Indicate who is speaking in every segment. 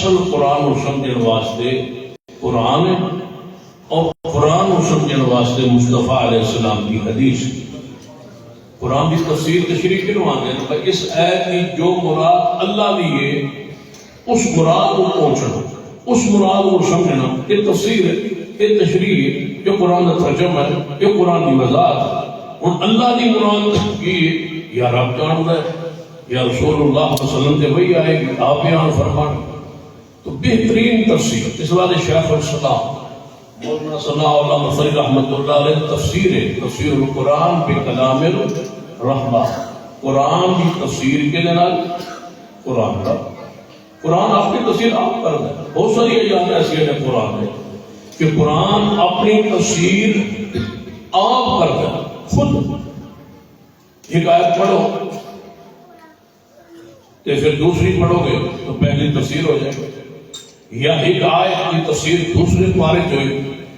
Speaker 1: اصل قرآن و سمجھن واسطے قرآن اور قرآن و سمجھن واسطے مصطفیٰ علیہ السلام کی حدیث. قرآن کی تفسیر تشریح کیوں آتے ہیں؟ اس آیت کی جو مراد اللہ دیے اس مراد کو پہنچنا، اس مراد کو سمجھنا، یہ تفسیر ہے، یہ تشریح ہے، یہ قرآن کا ترجمہ ہے، یہ قرآن کی وضاحت ہے. اور اللہ کی مراد کی یا رب جانتا ہے یا رسول اللہ صلی اللہ علیہ وسلم سے وہی آئے گی، آپ بیان فرمان. تو بہترین تفسیر اس بات شیخ الاسلام مولانا ثناء اللہ مصری رحمۃ اللہ علیہ تفسیر ہے، تفسیر القرآن بکلام الرحمن. قرآن کی تفسیر کے لیے قرآن کا قرآن اپنی تفسیر آپ کر دیں. بہت ساری ایجاد ایسی ہیں قرآن میں کہ قرآن اپنی تفسیر آپ کر دیں. خود ایک آیت پڑھو تو پھر دوسری پڑھو گے تو پہلی تفسیر ہو جائے گی، یا ایک آیت کی تفسیر دوسرے پارے جو ہے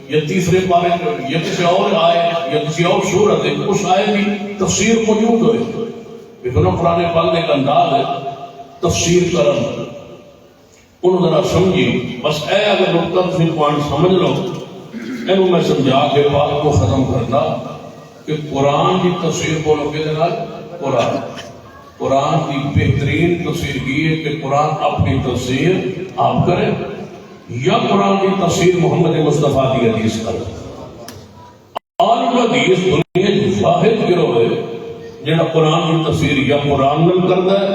Speaker 1: یا تیسرے پارے جو ہے یا کسی اور آیت یا کسی اور سورت ہے اس آیت کی تفسیر موجود ہوئے. اتنا قرآن پاک کا انداز ہے تفسیر کرنا. انہوں ذرا سمجھی بس اے اگر نقطہ سے پوائنٹ سمجھ لو اینو میں سمجھا کے بات کو ختم کرنا کہ قرآن کی تفسیر بولو کے قرآن قرآن کی بہترین تفسیر یہ ہے کہ قرآن اپنی تفسیر آپ کریں یا قرآن کی تفسیر محمد مصطفیٰ کی حدیث کریں. عالم حدیث دنیا کی واحد گروہ ہے جنہاں قرآن کی تفسیر یا قرآن میں کرتا ہے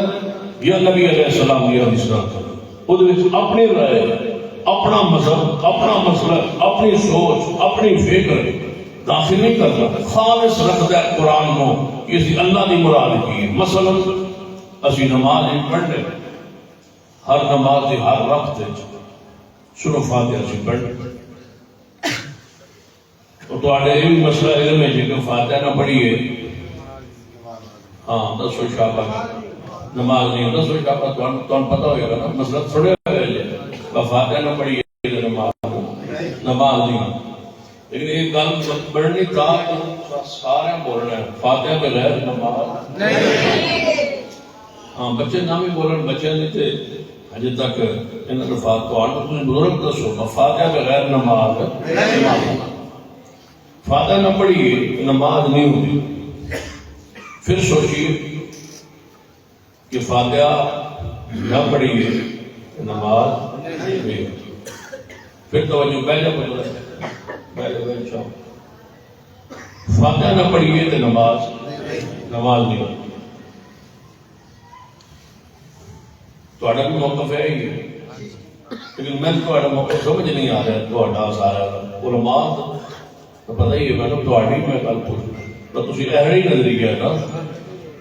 Speaker 1: یا نبی علیہ السلام کی حدیث کرتا ہے. وہ اپنی رائے، اپنا مذہب، اپنا مسلک، اپنی سوچ، اپنی فکر داخل نہیں کرتا، خالص رکھتا ہے قرآن کو. یہ اللہ کی مراد کی ہے. مثلا اسی نماز پڑھنے ہر نماز کی ہر وقت سنو فاتحہ سے پڑھ. تو یہ بھی مسئلہ علم ہے کہ فاتحہ نہ پڑھیے ہاں 10 شعبہ نماز نہیں 10 شعبہ تو پتہ ہوئے گا نا مسئلہ تھوڑے ہوئے فاتحہ نہ پڑھیے نماز نہیں. لیکن ایک گل بڑھنی تھا سارے بولنا ہے فاتحہ بغیر نماز نہیں. ہاں بچے نہ بھی بولن بچے نہیں تھے اجے تک انہوں نے فاتحہ بزرگ دسو فاتحہ بغیر نماز فاتحہ نہ پڑھیے نماز نہیں ہوتی. پھر سوچیے کہ فاتحہ نہ پڑھیے نماز نہیں ہوتی. پھر توجہ پہلے فاتحہ نہ پڑھیے تو نماز نہیں ہوتی. تھوڑا بھی موقف ہے ہی لیکن میں تھوڑا موقف سمجھ نہیں آ رہا تھوڑا سارا علماء تو پتہ ہی ہے میں تھوڑی میں گل پوچھ تو تسی ایسا ہی نظریہ ہے نا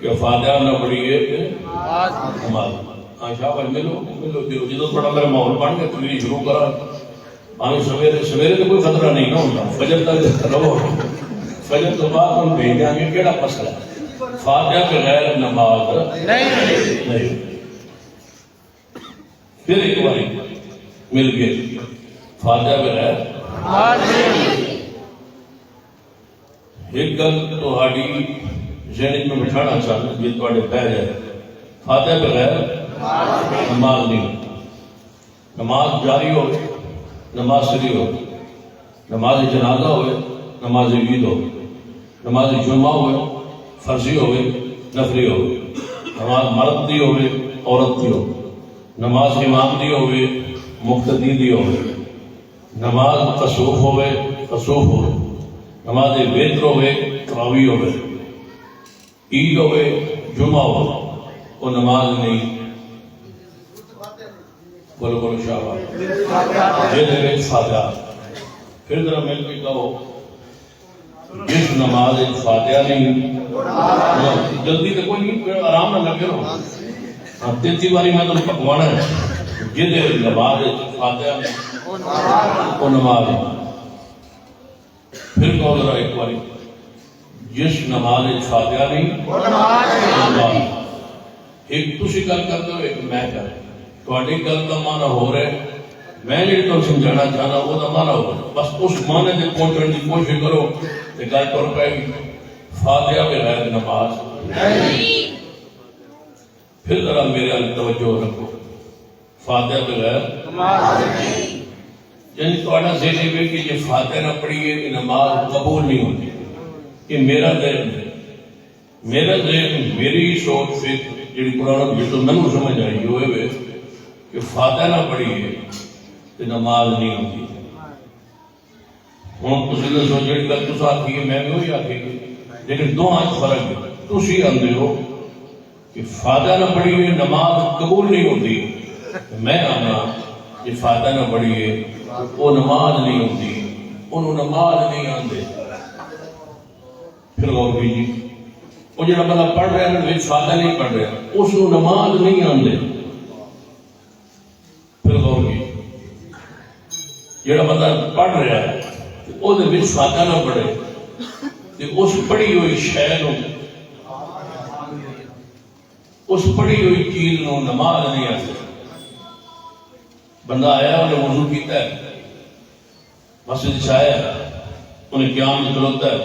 Speaker 1: کہ فاتحہ نہ پڑھیے نماز. ہاں شاہ بھائی ملو جدو تھوڑا میرا ماحول بن کے تقریر شروع کرا آنے سویرے تو کوئی خطرہ نہیں نہ ہوتا. فجر تک رہو فجر تو بعد ہم بھیج دیں گے کیڑا مسئلہ ہے فاتحہ بغیر نماز نہیں. پھر ایک باری مل گئے فاتحہ بغیر ایک گل تہاڈی ذہن میں بٹھانا چاہتا جی تہاڈے پہ جائے فاتحہ بغیر نماز نہیں. نماز جاری ہو نماز سری ہو نماز جنازہ ہوئے نماز عید ہو نماز جمعہ ہوئے فرضی ہوئے نفلی ہوئے نماز مرد دی ہوئے عورت دی ہوئے نماز امام دی ہوئے مقتدی دی ہوئے نماز کسوف ہوئے کسوف ہوئے نماز وتر ہوئے تراویح ہوئے عید ہوئے جمعہ ہوئے وہ نماز نہیں. بولو بولو شاہ یہ دے فاتحہ. پھر ذرا مل کے کہو جس نماز فاتحہ نہیں جلدی تو کوئی نہیں آرام نہ لگے رہو. ہاں 33 باری میں تو پکوانا ہے یہ نماز فاتحہ وہ نماز ہے. پھر کہو ذرا ایک باری جس نماز فاتحہ نہیں ایک تسی گل کرتے ہو ایک میں کر تھوڑی گل کا معنی ہو رہا ہے میں جی تمہیں سمجھانا چاہنا وہ تو معنی ہو رہا ہے بس اس معنی سے پہنچنے کی کوشش کرو کہ گل ٹر پائے گی. فاتحہ بغیر نماز. پھر ذرا میرے توجہ رکھو فاتحہ بغیر یعنی تھوڑا ذہن ہے کہ یہ فاتحہ نہ پڑھیے کہ نماز قبول نہیں ہوتی. یہ میرا ذہن ہے، میری سوچ فکر جی قرآن جو مینوں سمجھ آئی وہ ہے کہ فاتحہ نہ پڑھیے تو نماز نہیں ہوتی. ہوں تھی دسو جی گل تص آخی ہے میں بھی وہی آخی گی، لیکن دونوں فرق ہے. تھی آتے ہو کہ فاتحہ نہ پڑھیے نماز قبول نہیں ہوتی، میں آنا کہ فاتحہ نہ پڑھیے وہ نماز نہیں ہوتی، انہوں نماز نہیں آتے. پھر غور کیجیے وہ جڑا بندہ پڑھ رہا ہے فاتحہ نہیں پڑھ رہا اس کو نماز نہیں آتے. پھر غور کیجیے جڑا بندہ پڑھ رہا ہے وہ فاتحہ نہ پڑھے تو اس پڑھی ہوئی شے اس پڑھی ہوئی چیز نو نماز نہیں آتی. بندہ آیا انہیں وضو کیتا ہے مسجد سے آیا انہیں قیام میں کھلوتا ہے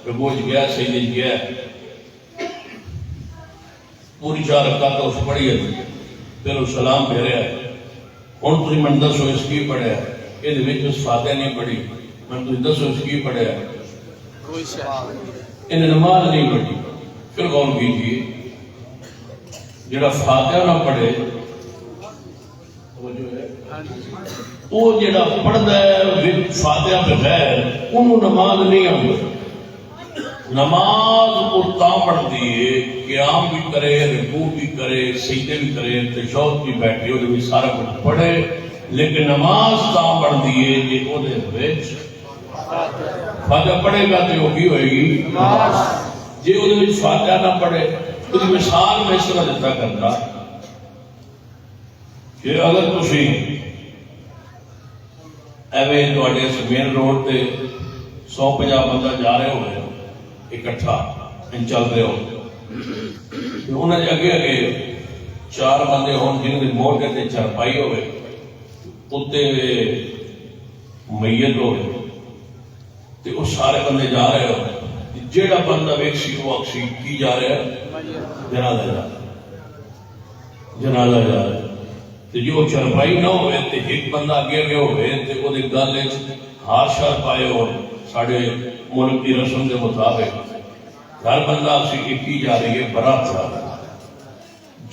Speaker 1: رکوع گیا سجدے گیا پوری 4 رکعت اس پڑھی ہے پھر وہ سلام پھیریا ہے. ہوں تھی من دسو اس کی پڑھیا یہ فاتحہ نہیں پڑھی، میں تھی دسو اس کی پڑھیا انہیں نماز نہیں پڑھی. پھر غور کیجیے جڑا فاتحہ نہ پڑھے وہ جڑا پڑھتا ہے فاتحہ بغیر انہوں نماز نہیں آتی. نماز وہ تاں پڑھتی ہے قیام بھی کرے رکوع بھی کرے سجدے بھی کرے تشہد بھی بیٹھے وہ سارا کچھ پڑھے، لیکن نماز تاں پڑھتی ہے کہ وہ فاتحہ پڑھے گا تو وہ ہوئے گی نماز. جی وہ فاتحہ نہ پڑھے تو مثال میں اس طرح دیتا کرتا کہ اگر تھی ایویں مین روڈ سے 150 بندہ جا رہے ہوئے اکٹھا چل رہے ہو انہیں اگے اگے 4 بندے ہون جن کے موٹے تے چرپائی ہوئے اتنے میت ہوئے تو وہ سارے بندے جا رہے ہو جیڑا بندہ ویکسی وہ اکسی کی جا رہا ہے جنازہ جا رہا ہے. جو چرپائی نہ ہوئے تو ایک بندہ اگے اگے ہوئے تو وہ گل ہار شار پائے ہو سارے ملک کی رسم کے مطابق ہر بندہ اسی کی جا رہی ہے برات جا رہا ہے.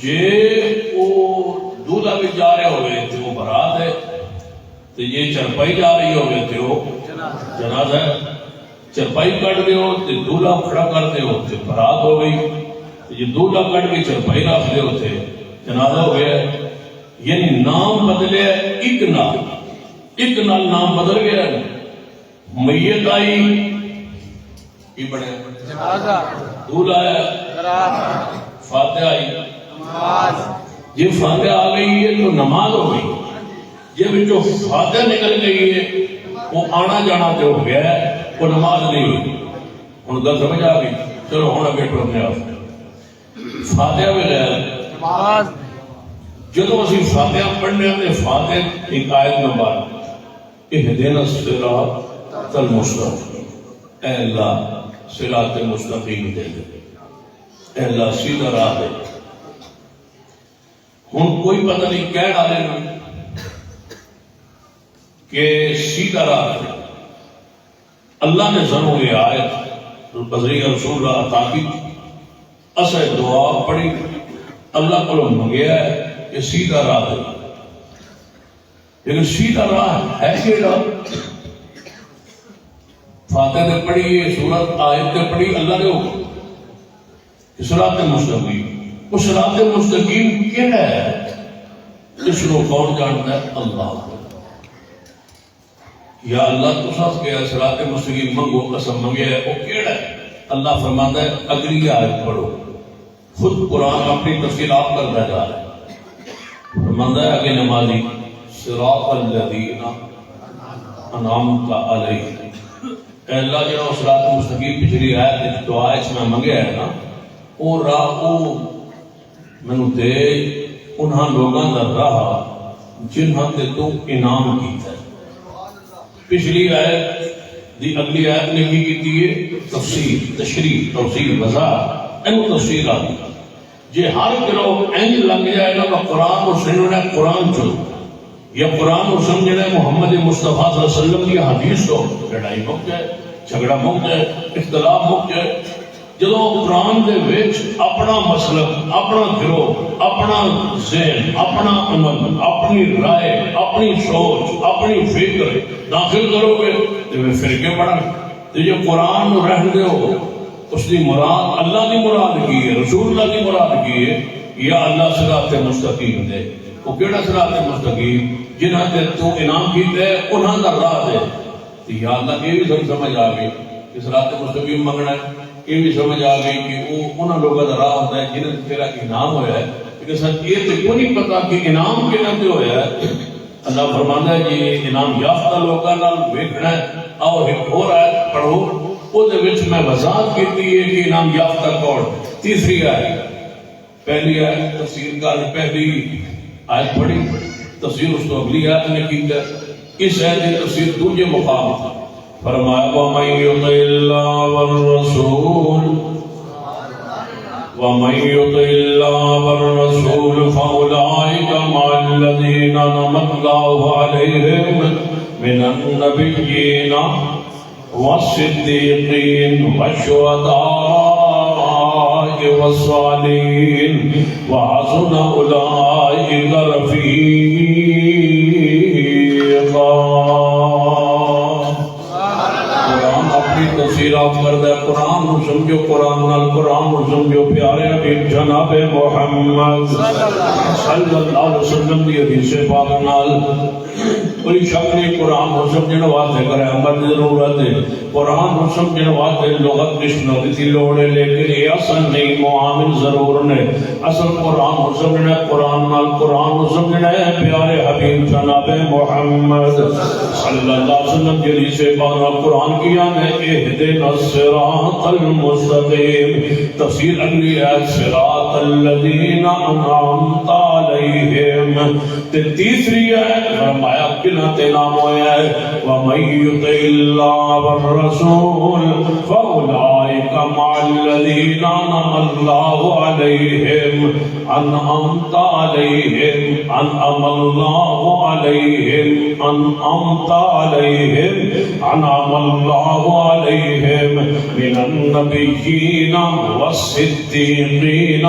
Speaker 1: جے وہ دولہا بھی جا رہے ہوئے تو وہ برات ہے تو یہ چرپائی جا رہی ہوئے تو وہ جنازہ ہے. چرپائی کٹ دے ہو تو دولہا کھڑا کر دے ہو تو برات ہو گئی، یہ دولہا کٹ کے چرپائی رکھ دے ہوتے جنازہ ہو گیا. یعنی نام بدلے ایک نال نام بدل گیا. میت آئی کی بڑے دولہا ہے فاتحہ آئی یہ فاتحہ آ گئی ہے تو نماز ہو گئی. یہ جو فاتحہ نکل گئی ہے وہ آنا جانا جو ہو گیا ہے وہ نماز نہیں ہوئی. ہوں گل سمجھ آ گئی. چلو ہوں بیٹھو اپنے آپ فاتحہ بغیر جدو اسی فاتحہ پڑھنے ہیں فاتحہ ایک آیت نمبر اہدنا الصراط المستقیم، اے اللہ صراط المستقیم دے دے، اے اللہ سیدھا راہ دے. ہوں کوئی پتہ نہیں کہہ ڈالے نا کہ سیدھا راہ دے. اللہ نے ضرور یہ آیت بذریعہ رسول اللہ تاکید اسے دعا پڑھی اللہ کو منگیا ہے کہ سیدھا راہ دے. لیکن سیدھا راہ ہے کیڑا؟ فاتحہ نے پڑھی سورت آیت نے پڑھی اللہ نے حکم صراط مستقیم. وہ صراط مستقیم کیڑا ہے اس کو کون جانتا ہے؟ اللہ. یا اللہ تو ساتھ کیا صراط مستقیم منگو قسم منگیا ہے وہ کیڑا ہے؟ اللہ فرماتا ہے اگلی آیت پڑھو. خود قرآن اپنی تفصیل آپ کرتا جا رہا ہے. فرماتا ہے آگے نمازی صراط الذین انعمت علیہم. اے اللہ جو صراط مستقیم پچھلی آیت دعا اس میں منگیا ہے نا وہ راہ مینوں دے انہاں لوگاں دا راہ جنہاں تے تو انعام کیتا ہے. پچھلی آیت دی اگلی آیت نے کی کیتی ہے تفسیر تشریح توضیح وضاحت اینو تفصیل آ گئی. جی ہر گروہ اینج لگ جائے نا کہ قرآن کو سننا ہے قرآن چلو یا قرآن کو سمجھنا ہے محمد مصطفیٰ صلی اللہ علیہ وسلم کی حدیث کو، لڑائی مک جائے، جھگڑا مک جائے، اختلاف مک جائے۔ جدو قرآن دے وچ اپنا مسلک، اپنا گروہ، اپنا ذہن، اپنا عمل، اپنی رائے، اپنی سوچ، اپنی فکر داخل کرو گے تو وہ فرقے پڑھن۔ تو جو قرآن نو رہن دیو اس دی مراد اللہ دی مراد کی ہے، رسول اللہ دی مراد کی ہے، یا اللہ صراط مستقیم دے۔ وہ کیڑا صراط مستقیم؟ جنہاں تے تو انعام کیتے انہاں دا راہ دے۔ تو یا اللہ یہ بھی سمجھ آ گئی کہ صراط مستقیم منگنا ہے، یہ بھی سمجھ آ گئی کہ وہ انہاں لوگوں کا راہ ہوتا ہے جنہاں تیرا انعام ہویا ہے۔ لیکن سر یہ تو کوئی نہیں پتا کہ انعام کہنا تے ہویا ہے۔ اللہ فرماتا ہے کہ انعام یافتہ لوگوں نال ویکھنا ہے۔ آؤ ایک اور آیت پڑھو، وہ دے وچ میں وضاحت کیتی ہے کہ انعام یافتہ کون۔ تیسری آیت، پہلی آیت تفسیر کا پہلی آیت پڑھی، تفسیر اس کو اگلی آیت نے کی ہے۔ اس آیت کی تفسیر دوسرے مقام تھا، فرمایا وَمَن يُطِعِ اللَّهَ وَالرَّسُولَ وَمَن يُطِعِ اللَّهَ وَالرَّسُولَ فَأُولَٰئِكَ مَعَ الَّذِينَ أَنْعَمَ اللَّهُ عَلَيْهِم مِّنَ النَّبِيِّينَ وَالصِّدِّيقِينَ وَالشُّهَدَاءِ وَالصَّالِحِينَ وَحَسُنَ أُولَٰئِكَ رَفِيقًا۔ تفسیرات کردہ قرآن نو سمجھو، قرآن نال قرآن نو سمجھو۔ پیارے حبیب جناب محمد صلی اللہ علیہ وسلم دی حدیث پاک نال کوئی شک نہیں قرآن کو سمجھنے واسطے کرے عمل کی ضرورت ہے۔ قرآن کو سمجھنے واسطے لغت دشنری کی لوڑ ہے، لیکن یہ اصل نہیں، معامل ضرور نے۔ اصل قرآن کو سمجھنا ہے، قرآن نال قرآن کو سمجھنا ہے۔ پیارے حبیب جناب محمد صلی اللہ علیہ وسلم کی حدیث پاک قرآن کیا ہے اہدنا الصراط المستقیم۔ تفسیر اگلی ہے صراط الذین انعمت علیہم۔ تیسری ہے فرمایا کنہ تے نام ہویا ہے وَمَن يُطِعِ اللَّهَ وَالرَّسُولَ فَأُولَٰئِكَ مَعَ الَّذِينَ أَنْعَمَ اللَّهُ عَلَيْهِمْ أَنْعَمَ اللَّهُ عَلَيْهِمْ مِنَ النَّبِيِّينَ وَالصِّدِّيقِينَ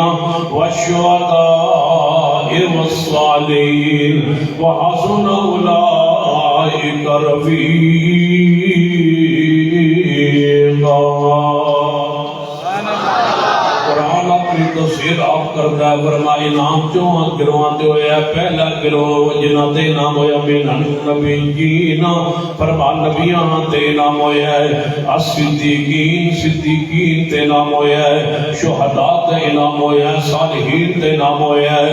Speaker 1: وَالشُّهَدَاءِ وَالصَّالِحِينَ وَحَسُنَ أُولَٰئِكَ رَفِيقًا۔ قرآن اپنی تفسیر آپ کرتا ہے، فرمایا انعام چواں گروہاں تے ہویا ہے۔ پہلا گروہ جنہاں تے انعام ہویا من النبیین، فرمایا نبیاں تے انعام ہویا ہے۔ الصدیقین، صدیقین تے انعام ہویا ہے۔ شہداء تے انعام ہویا ہے۔ صالحین تے انعام ہویا ہے۔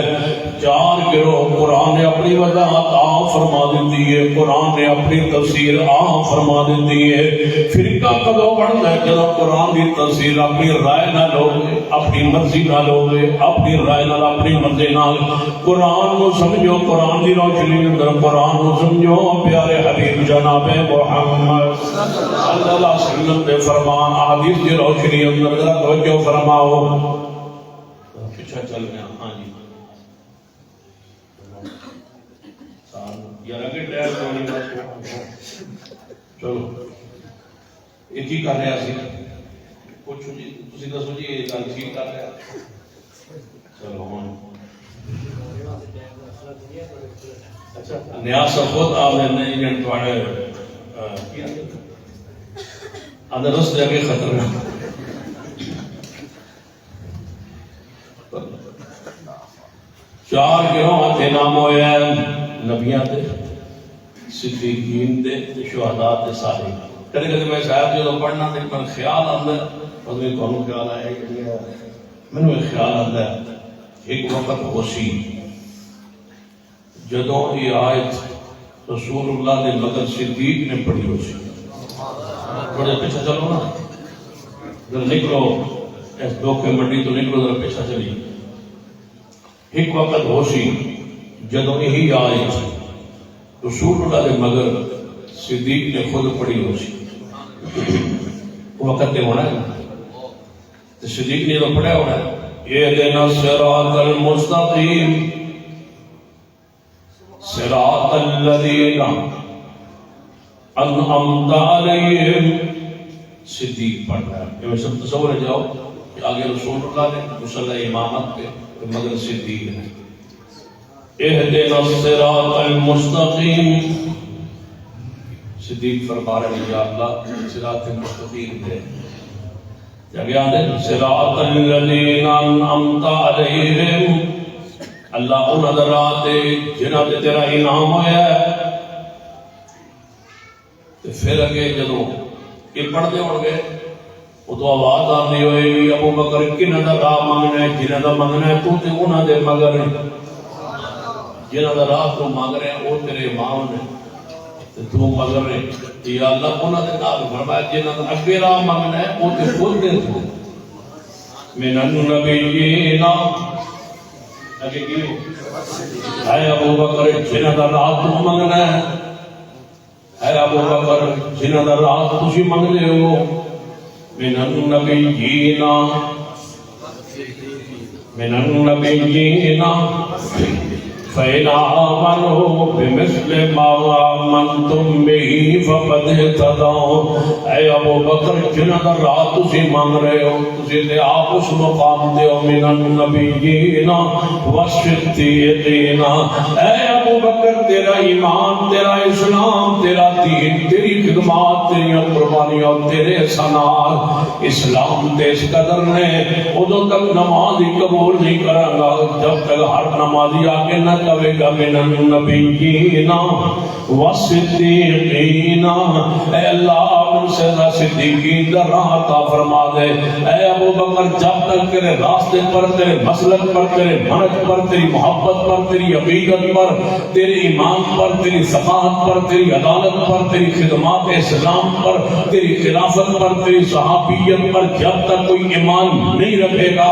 Speaker 1: چار گروہ قرآن نے اپنی وضاحت عام فرما دیتی ہے، قرآن نے اپنی تفسیر عام فرما دیتی ہے۔ فرقہ کدو بڑھتا ہے جب قرآن کی تفسیر اپنی رائے نہ لوگے، اپنی مرضی نہ لوگے، اپنی رائے نہ اپنی مرضی نہ۔ قرآن کو سمجھو، قرآن کی روشنی اندر قرآن کو سمجھو۔ پیارے حبیب جناب محمد صلی اللہ علیہ وسلم کے فرمان احادیث کی روشنی اندر ذرا توجہ فرماؤ۔ پیچھے چل گیا، ہاں جی یار اگے ٹائر چلو ایک ہی کر رہا سی پوچھو جی تسی دسو جی یہ گل ٹھیک کر رہا چلو ہوں اچھا نیاز خود آپ نے نہیں تھوڑے آدھے رستے اگے خطر ہے چار گروہ تے نام ہویا ہے نبیاں دے، صدیقین دے، شہداء دے، صالحین۔ کدے کدے میں شاید جو پڑھنا تے پر خیال آندا ہے، اور میں تانوں خیال آیا کہ مینوں ایک خیال آندا ہے ایک وقت ہوسی جدوں یہ آیت رسول اللہ دے مگر صدیق نے پڑھی ہوسی۔ تھوڑے پیچھے چلو نا، ذرا نکلو اس دھوکے منڈی تو نکلو، ذرا پیچھے چلیے۔ ایک وقت ہوسی جدوں یہی آیت رسول اللہ دے مگر صدیق نے خود پڑھی ہوسی۔ وقت تے ہونا ہے تو صدیق نے تو پڑھا ہونا ہے، اهدنا الصراط المستقيم صراط الذين انعمت عليهم. صدیق پڑھ رہا ہے. یہ سب تصور ہے جاؤ کہ آگے رسول اللہ نے مصلی امامت پہ مگر صدیق ہے. اهدنا الصراط المستقيم. صدیق فرما رہے ہیں یا اللہ صراط المستقیم دے. جگہ آدھے صراط الذین انعمت علیہم. اللہ ان حضرات جنہاں تے تیرا انعام ہویا ہے. پھر اگے جدو یہ پڑھتے ہو گئے ادو آواز آتی ہوئے گی ابو بکر کنہاں دا راہ منگنا ہے؟ جنہاں دا منگنا ہے تو تے انہاں دے مگر جنہاں دا راہ تو مانگ رہے ہیں وہ تیرے امام نے تو مگر رہے. یا اللہ انہاں دے نال فرمایا جنہاں دا اگے راہ منگنا ہے وہ تے خود دے تو من النبیین. اگے کی اے ابو بکر جنہاں دا راہ تو منگنا ہے اے ابو بکر جنہاں دا راہ تسی منگدے ہو من النبیین فَإِنْ آمَنُوا بِمِثْلِ مَا آمَنْتُمْ بِهِ فَقَدِ اهْتَدَوْا. اے ابو بکر جنہاں دا راہ تسی مانگ رہے ہو تسی تے آپ اس مقام دے ہو من النبیین والصدیقین. اے ابو بکر تیرا ایمان تیرا اسلام تیرا دین تیری خدمات تیری قربانیاں تیرے سنات اسلام تے اس قدر نے ادو تک نماز ہی قبول نہیں کرے گا جب تک ہر نمازی آگے نہ کہے گا من النبیین والصدیقین. اے اللہ ان سے صدیقین دا راہ عطا فرما دے. اے ابو بکر جب تک تیرے راستے پر تیرے مسلک پر تیرے منہج پر تیری محبت پر تیری عقیدت پر تیرے ایمان پر تیری صفات پر تیری عدالت پر تیری خدمات اسلام پر تیری خلافت پر تیری صحابیت پر جب تک کوئی ایمان نہیں رکھے گا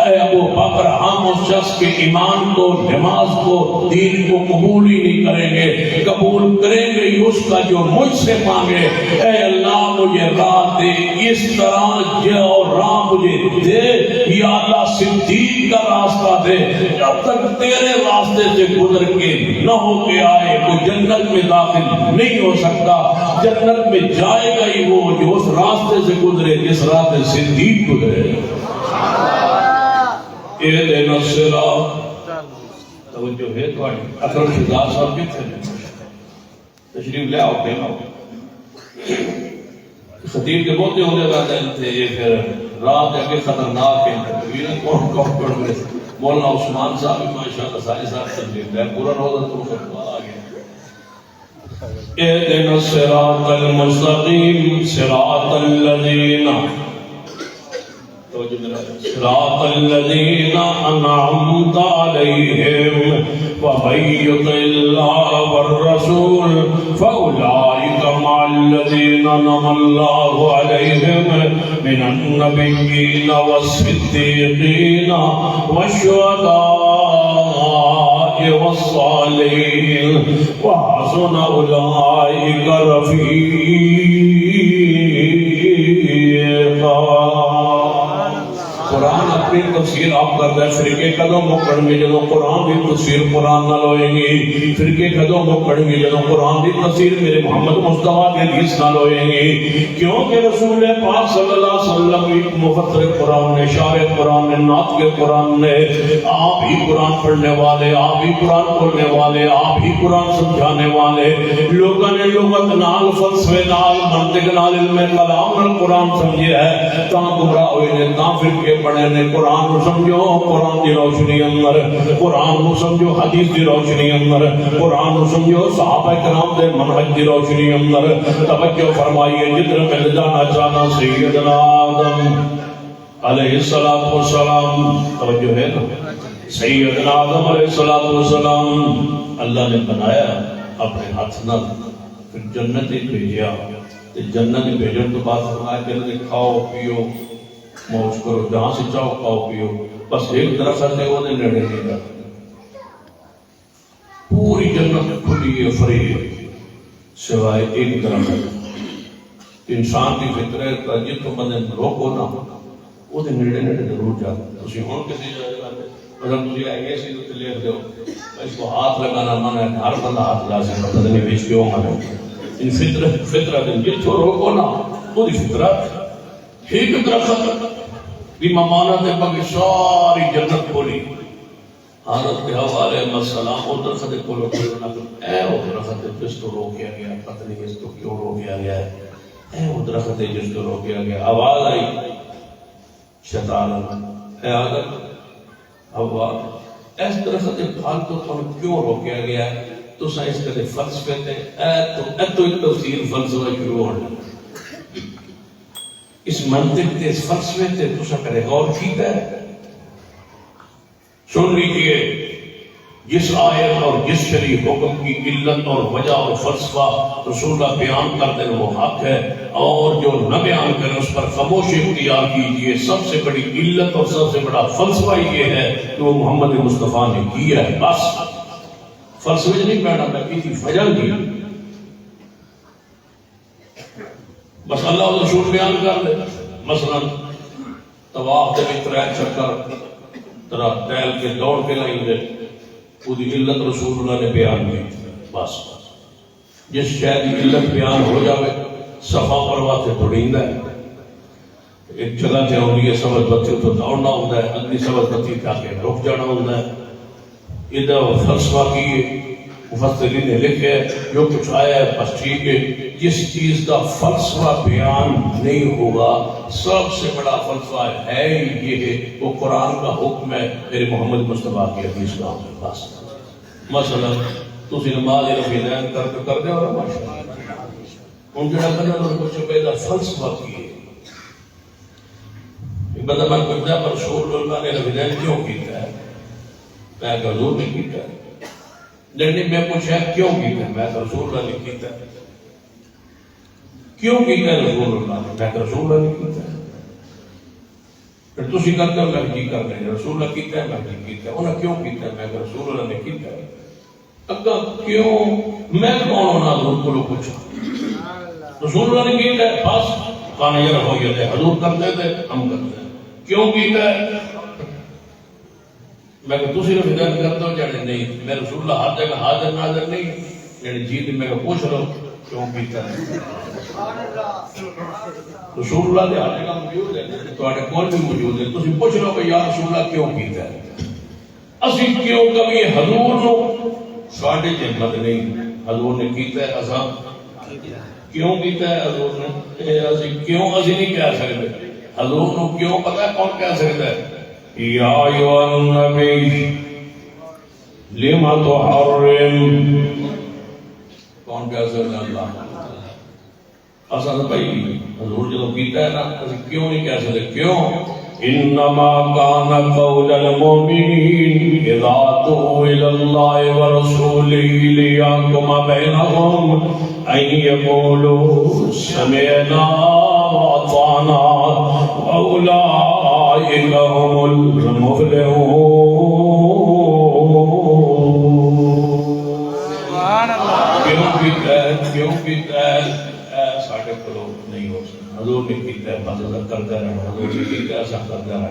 Speaker 1: اے ابو بکر ہم اس شخص کے ایمان کو نماز کو دین کو قبول ہی نہیں کریں گے. قبول کریں گے اس کا جو مجھ سے مانگے. اے اللہ مجھے راہ دے اس طرح جو راہ مجھے دے. یا اللہ صدیق کا راستہ دے. جب تک تیرے راستے سے گزر کے نہ ہو کے آئے کوئی جنت میں داخل نہیں ہو سکتا. جنت میں جائے گا ہی وہ جو اس راستے سے گزرے جس راستے صدیق گزرے. اہدنا الصراط. توجہ ہے تھوڑی اکرم شہزاد صاحب کتنے ہیں تشریف لے آؤ پہنا ہو. خطیب کے بہتے ہونے والے تھے یہ پھر رات کے خطرناک ہیں کون کون میں مولانا عثمان صاحب ماشاءاللہ ساری صاحب تشریف لے پورا روزہ تو فتوا آ گیا. اهدنا الصراط المستقيم صراط الذين صراط الذين أنعمت عليهم ومن يطع الله والرسول فأولئك مع الذين أنعم الله عليهم من النبيين والصديقين والشهداء والصالحين وحسن أولئك رفيقا. قرآن اپنی تفسیر آپ کرتا ہے. فرقے قدم مکڑ میں جدو قرآن دی تفسیر قرآن نہ لوئیں گی. فرقے قدم مکڑ میں جدو قرآن دی تفسیر میرے محمد مصطفیٰ کے حدیث نہ لوئیں گی. کیونکہ رسول پاک صلی اللہ علیہ وسلم ایک مفسر قرآن نے شارح قرآن نے ناطق قرآن نے آپ ہی قرآن پڑھنے والے آپ ہی قرآن پڑھنے والے آپ ہی قرآن سمجھانے والے لوگوں نے لغت نال فلسفے نال منطق نال علم کلام نال قرآن سمجھے ہے تاں گمراہ ہوئے نے تاں فرقے پڑھے نے. قرآن کو سمجھو قرآن کی روشنی اندر قرآن کو سمجھو حدیث کی روشنی اندر قرآن کو سمجھو صحابہ کرام دے منہج کی روشنی اندر. توجہ فرمائیے جدھر مل جانا چاہنا سیدنا آدم علیہ السلام. توجہ ہے نا سیدنا آدم علیہ السلام اللہ نے بنایا اپنے ہاتھ نہ پھر جنت ہی بھیجا. جنت ہی بھیجن تو بات فرمایا کہ کھاؤ پیو موج کرو جہاں سے چاہو کھاؤ پیو بس ایک درخت ہے وہ نیڑے نہیں جاتا. پوری جنت کھلی ہے فری ہے سوائے ایک درخت. انسان کی فطرت جتوں بندے روکو نہ وہ نیڑے نیڑے ضرور جا. تھی ہوں کسی جگہ اگر تھی آئیے سی تو لکھ دو اس کو ہاتھ لگانا منع ہے. ہر بندہ ہاتھ لا سکتا پتہ نہیں بیچ کیوں منع ہے. ان فطرت جتوں روکو نا وہ فطرت ایک درخت بھی ممانت ہے باقی ساری جنت کھولی. حضرت کے حوالے السلام وہ درخت کو اے وہ درخت جس کو روکیا گیا پتہ نہیں اس کو کیوں روکیا گیا ہے. اے وہ درخت جس کو روکیا گیا. آواز آئی شیطان اے آدم حوا اس درخت کے پھل کو تم کیوں روکیا گیا ہے. تو سائنس کے فلسفے تے اے تو ایک تفسیر فلسفہ شروع ہونا. اس منطق تے اس فلسفے تے تسا کرے غور کیتا ہے. سن لیجیے جس آیت اور جس شرعی حکم کی علت اور وجہ اور فلسفہ رسول اللہ بیان کرتے ہیں وہ حق ہے، اور جو نہ بیان کرے اس پر خاموشی اختیار کیجیے. سب سے بڑی علت اور سب سے بڑا فلسفہ یہ ہے کہ وہ محمد مصطفیٰ نے کیا ہے. بس فلسفے نہیں بیٹھا میں کسی وجہ نہیں. بس اللہ و رسول بیان کر لے. مثلا طواف دے وچ 3 چکر ترا ٹہل کے دوڑ کے لائیں گے وہ علت رسول اللہ نے بیان کی. بس جس شاید علت بیان ہو جاوے صفا پروا سے توڑیندا ہے. ایک جگہ تے ہوندی ہے سبز بتی تو دوڑنا ہوتا ہے، اگلی سبز بتی جا کے رک جانا ہوتا ہے. ادھر فلسفہ کی مفسرین نے لکھے جو کچھ آیا ہے بس ٹھیک ہے. جس چیز کا فلسفہ بیان نہیں ہوگا سب سے بڑا فلسفہ ہے یہ ہے وہ قرآن کا حکم ہے میرے محمد مصطفیٰ کی حدیث کا حکم. بس مثلا تسی نماز رفیدین کر دے اور ماشاءاللہ ان جڑا کرنا اور کچھ پیدا فلسفہ کیے. بندہ من پوچھتا ہے رسول اللہ نے رفیدین کیوں کیتا ہے؟ میں کہ حضور نے کیتا ہے. نہیں میں پوچھا کیوں کیتا ہے؟ میں کہ رسول اللہ نے کیتا ہے. کیوں کیتا ہے رسول اللہ نے؟ میں کہ رسول اللہ نے کیتا ہے. پھر تسی کرتے ہو میں جی کر رہے ہیں رسول اللہ کیتا ہے میں جی کیتا ہے. انہوں نے کیوں کیتا ہے؟ میں کہ رسول اللہ نے کیتا ہے. اگا کیوں میں کون ہونا حضور کو پوچھا رسول اللہ نے کیتا ہے. بس کانا یہ ہو گیا تھے حضور کرتے تھے ہم کرتے ہیں. کیوں کیتا ہے؟ میں کہ تسی نے ہدایت کرتے ہو جانے نہیں میں رسول اللہ ہر جگہ حاضر ناظر نہیں یعنی جی میں پوچھ لو کیوں کیتا ہے. رسول اللہ کے ہر جگہ موجود ہے تواڈے کول بھی موجود ہے. تسی پوچھ لو کہ یا رسول اللہ کیوں کیتا ہے. اسی کیوں کبھی حضور نو ساڈے ہمت نہیں حضور نے کیتا ہے. اساں کیوں کیتا ہے حضور نے اسی کیوں اسی نہیں کہہ سکتے. حضور نو کیوں پتہ ہے کون کہہ سکتا ہے؟ یا ایھا النبی لم تحرم کون کہہ سکتا ہے؟ اللہ. اصل بھائی حضور جب کیتا ہے نا کیوں نہیں کہہ سکتے. کیوں؟ انما كان قول المؤمنين اذا دعوا الى الله ورسوله ليحكم بينهم ان يقولوا سمعنا واطعنا واولئك هم المفلحون. سبحان اللہ. کیوں کیتا ہے ساڈے کولوں نہیں ہو سکتا. حضور نے کیتا ہے بس کرتا رہنا. حضور نے کیتا ہے ایسا کرتا رہنا.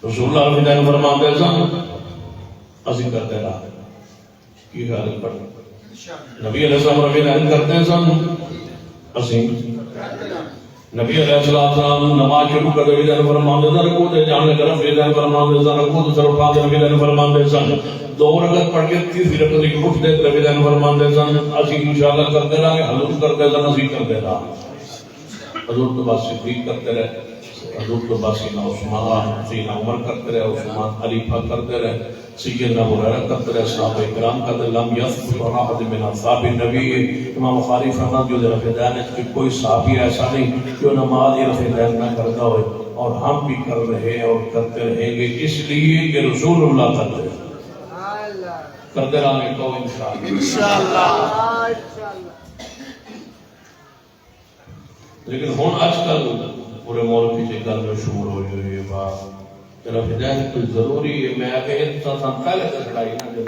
Speaker 1: رسول اللہ نے دین فرماتے سن اسی کرتے رہا. کی خیال پڑھ نبی علیہ السلام ربی دین کرتے سن اسی نبی علیہ السلام نماز شروع کر ربی دین فرماتے سن رکوع تے جان لگا ربی دین فرماتے سن رکوع تے سر پا ربی دین فرماتے سن. 2 رکعت پڑھ کے تیسری رکعت کی اٹھ دے ربی دین فرماتے سن اسی انشاءاللہ کرتے رہا گے. حضور کرتے سن اسی کرتے رہا. حضور تو بس صدیق کرتے رہے. حضور تو بس سیدنا عثمان سیدنا عمر کرتے رہے. عثمان خلیفہ کرتے رہے. سیدنا ابو ہریرہ کرتے رہے. صحابہ کرام کرتے لم یثبت عن احد من اصحاب النبی. امام بخاری فرماتے جو رفع دین کہ کوئی صحابی ایسا نہیں جو نماز رفع دین نہ کرتا ہوئے. اور ہم بھی کر رہے اور کرتے رہیں گے اس لیے کہ رسول اللہ کرتے ہیں. کرتے رہیں گے تو انشاءاللہ. لیکن ہون آج کل پورے ملک کی گل میں شمول ہوئی ہے بات رفع دین کوئی ضروری ہے. میں آگے انسان پہلے دسڑائی نا جب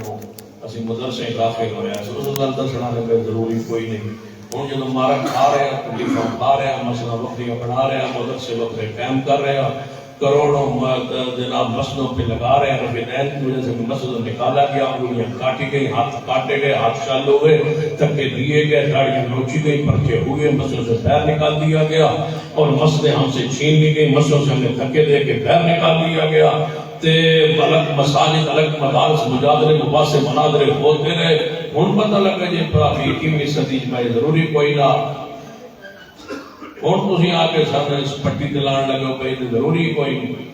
Speaker 1: اسی مدرسے داخل ہویا اس گل دسنا میں ضروری کوئی نہیں. ہوں جب مارا کھا رہے ہیں تکلیفاں کھا رہے ہیں مسئلہ وقتیاں بنا رہے ہیں مدرسے وقت قائم کر رہے ہیں کروڑوں جناب مسجدوں پہ لگا رہے ہیں رفیدین کی وجہ سے مسجدوں نکالا گیا انگلیاں کاٹی گئی ہاتھ کاٹے گئے ہاتھ شال ہوئے تھکے دیے گئے داڑیاں نوچی گئی پرچے ہوئے مسجد سے باہر نکال دیا گیا اور مسجدیں ہم سے چھین لی گئی مسجدوں سے ہمیں دھکے دے کے باہر نکال دیا گیا تے الگ مساجد الگ مدارس مجادلے مباحثے مناظرے ہوتے رہے ہن پتہ لگا جی 21ویں صدی میں ضروری کوئی نہ ہوں تھی آ کے سب اس پٹی دلان لگے ہو پہ ضروری کوئی نہیں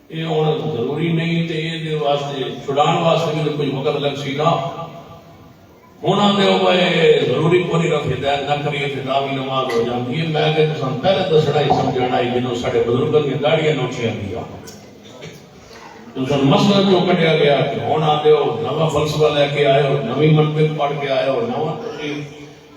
Speaker 1: یہ ہوں ضروری نہیں تو یہ واسطے چھڑان واسطے بھی تو کچھ وقت لگ سی نا ہوں آتے ہو بھائی ضروری کو نہیں رکھ ہدایت نہ کریے فداوی نماز ہو جاتی ہے میں کہ تسان پہلے دسنا ہی سمجھنا ہی جنہوں سارے بزرگوں کی داڑیاں نوچیاں دیا تسان مسئلہ جو کٹیا گیا کہ ہوں آتے ہو نواں فلسفہ لے کے آئے ہو نویں منطق پڑھ کے آئے ہو نواں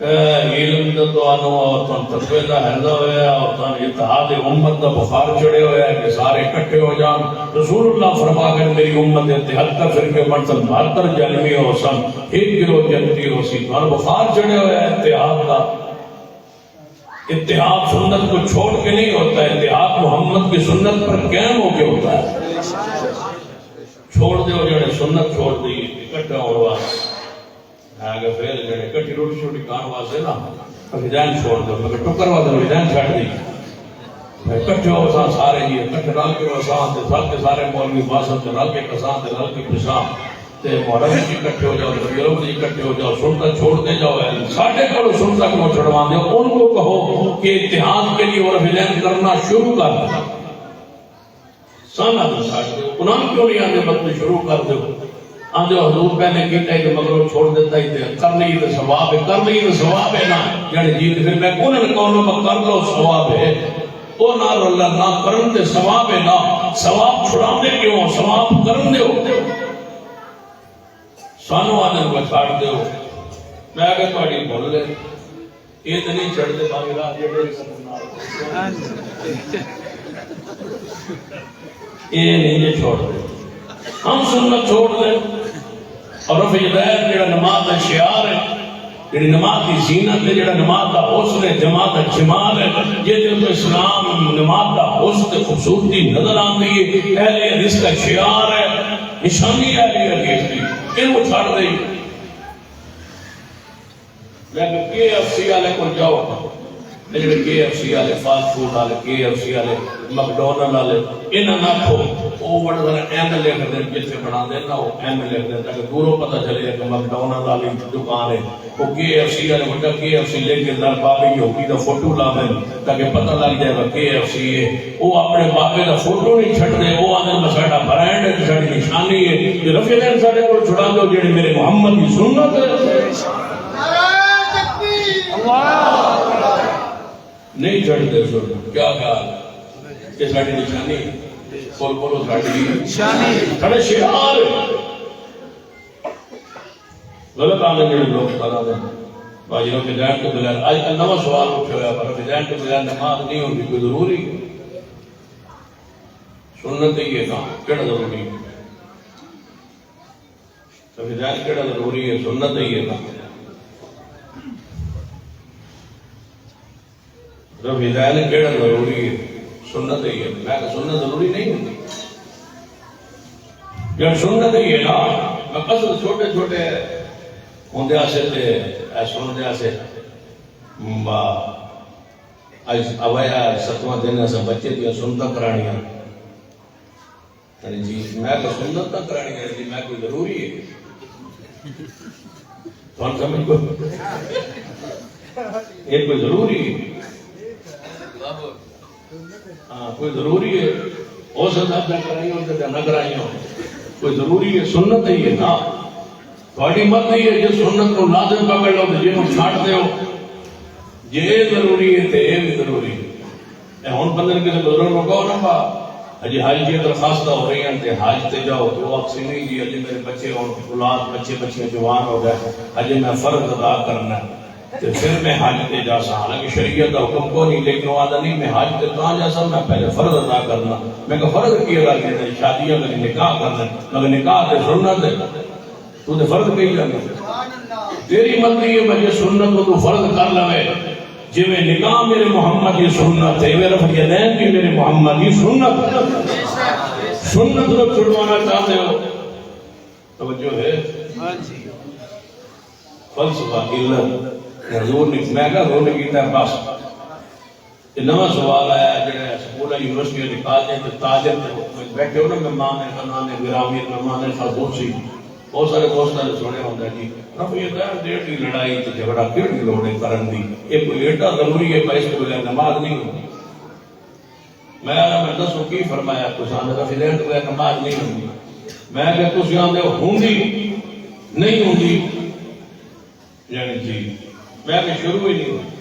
Speaker 1: علم دا تو آنو اور تن تقوی دا حیدہ ہویا اور تن اتحاد امت دا بخار چڑے ہویا ہے کہ سارے اکٹھے ہو جان رسول اللہ فرما کر میری امت 73 فرقے مرتب 72 جنمی ہو سن ایک گروہ جنتی ہو سی تن بخار چڑے ہویا ہے اتحاد دا اتحاد سنت کو چھوڑ کے نہیں ہوتا ہے اتحاد محمد کی سنت پر قائم ہو کے ہوتا ہے چھوڑ دے ہو جڑے سنت چھوڑ دی اکٹھے اور واسطے آگے پھر جڑے کٹی روٹی چھوٹی کان واسطے نا ہدایت چھوڑ دو مگر ٹکر واسطے ہدایت چھڑ دی کٹھے ہو سان سارے جی کٹھے رل کے وسان تے سب کے سارے مولوی باسن تے رل کے کسان تے رل کے پشان تے محرم جی کٹھے ہو جاؤ تغیروں جی کٹھے ہو جاؤ سنت چھوڑ دے جاؤ ساڈے کو سنت کو چھڑوا دے ان کو کہو کہ اتحاد کے لیے اور ہدایت کرنا شروع کر دو سانا تو چھاڑ دو قرآن کیوں نہیں آنے مطلب شروع کر دو آدھے حضور پہلے کیتا ہے کہ مگر چھوڑ دیتا ہی تھے کر نہیں تو ثواب ہے کر نہیں تو ثواب ہے نا یعنی جیت پھر میں کون کہوں میں کر لو ثواب ہے وہ نہ اللہ نہ کرن دے ثواب ہے نا ثواب چھڑا دے کیوں ثواب کرن دے ہو سانو آنے کو چھاڑ دے ہو میں اگر تھوڑی بول لے یہ تو نہیں چڑھ دے باقی راہ جڑے یہ نہیں چھوڑ دے ہم سنت چھوڑ دیں اور رفع یدین جڑا نماز کا شعار ہے جڑی نماز کی زینت ہے جڑا نماز کا حسن ہے جماعت کا جمال ہے یہ جو اسلام نماز کا حسن خوبصورتی نظر آتی ہے اہل حدیث کا شعار ہے نشانی اہل حدیث کی ان کو چھاڑ دیں لیکن کے ایف سی والے کو جاؤ جڑے کے ایف سی والے فاسٹ فوڈ والے کے ایف سی والے مکڈونلڈ والے انہاں نہ کھو وہ بڑا ذرا ایم ایل اے کر دیں جیسے بنا دیں نا وہ ایم ایل اے کر دیں تاکہ دوروں پتہ چلے کہ مکڈونلڈ والی دکان ہے وہ کے ایف سی والے بڑا کے ایف سی لے کے در بابے کی ہوگی دا فوٹو لا دیں تاکہ پتہ لگ جائے گا کے ایف سی ہے وہ اپنے بابے دا فوٹو نہیں چھٹ دے وہ آنے میں ساڈا برانڈ ہے ساڈی نشانی ہے یہ رفع دین ساڈے کو چھڑا دو جڑے میرے محمد کی سنت ہے نہیں چڑھتے سر کیا خیال یہ ساڑی نشانی بول بولو ساڑی نشانی ساڑے شعار غلط آنے جڑے لوگ بنا دیں باجی رفع دین کے بغیر آج کل نواں سوال اٹھے ہوا ہے رفع دین کے بغیر نماز نہیں ہوتی کوئی ضروری سنت ہی ہے کام کیڑا ضروری ہے رفع دین کیڑا ضروری ہے سنت ہی ہے کام رفع دین کیڑا ضروری ہے سنت ہی ہے میں کہ سنت ضروری نہیں ہوتی جب سنت ہی ہے نا میں قصد چھوٹے چھوٹے ہوندے آسے تے ایسے ہوندے آسے اویا 7واں دن ایسا بچے دیا سنتا کرانیاں جی میں کہ سنت نہ کرانی ہے جی میں کوئی ضروری ہے کون سمجھ کو یہ کوئی ضروری ہے کوئی ضروری ہے ہو سکتا ہے کرائی ہو سکتا نہ کرائی ہو کوئی ضروری ہے سنت ہی ہے نا تھوڑی مت نہیں ہے جو سنت کو لازم پکڑ لو تو جنہوں چھاٹ دے ہو یہ ضروری ہے تو یہ بھی ضروری ہے ہون بندر کے بزرگ کو کہو نا با اجی حج کی درخواست ہو رہی ہیں تے حج تے جاؤ تو وقت نہیں جی اجی میرے بچے اور اولاد بچے بچیاں جوان ہو گئے اجی میں فرض ادا کرنا ہے تو پھر میں حج تے جا سا حالانکہ شریعت کا حکم کو نہیں لیکن وہ آدھا نہیں میں حج تے کہاں جا سا میں پہلے فرض ادا کرنا میں کہ فرض کی ادا کرنا شادیاں میں نکاح کرنا مگر نکاح تے سنت ہے تو نے فرض کہی جانا تیری مرضی ہے بھائی سنت کو تو فرض کر لوے جی میں نکاح میرے محمد کی سنت ہے میرا فقیدین بھی میرے محمد کی سنت کو چھڑوانا چاہتے ہو توجہ ہے فلسفہ علت حضور نے میں کہا رونے کی طرح بس یہ نواں سوال آیا جڑا سکولہ یونیورسٹی نکال دیں تو تاجر بیٹھے ہو نا مہمان خنان گرامی مہمان خرگوشی بہت سارے دوستوں نے سنے ہوتا ہے جی رفیع ڈیڑھ کی لڑائی تو جھگڑا کیوں نہیں لوڑے کرن دی یہ کوئی ایڈا ضروری ہے پر اس کے بغیر نماز نہیں ہوتی میں دسو کی فرمایا تساں رفیع ڈیڑھ کے بغیر نماز نہیں ہوتی میں کہ تسی آندے ہوندی نہیں ہوندی یعنی جی میں کہ شروع ہی نہیں ہوتی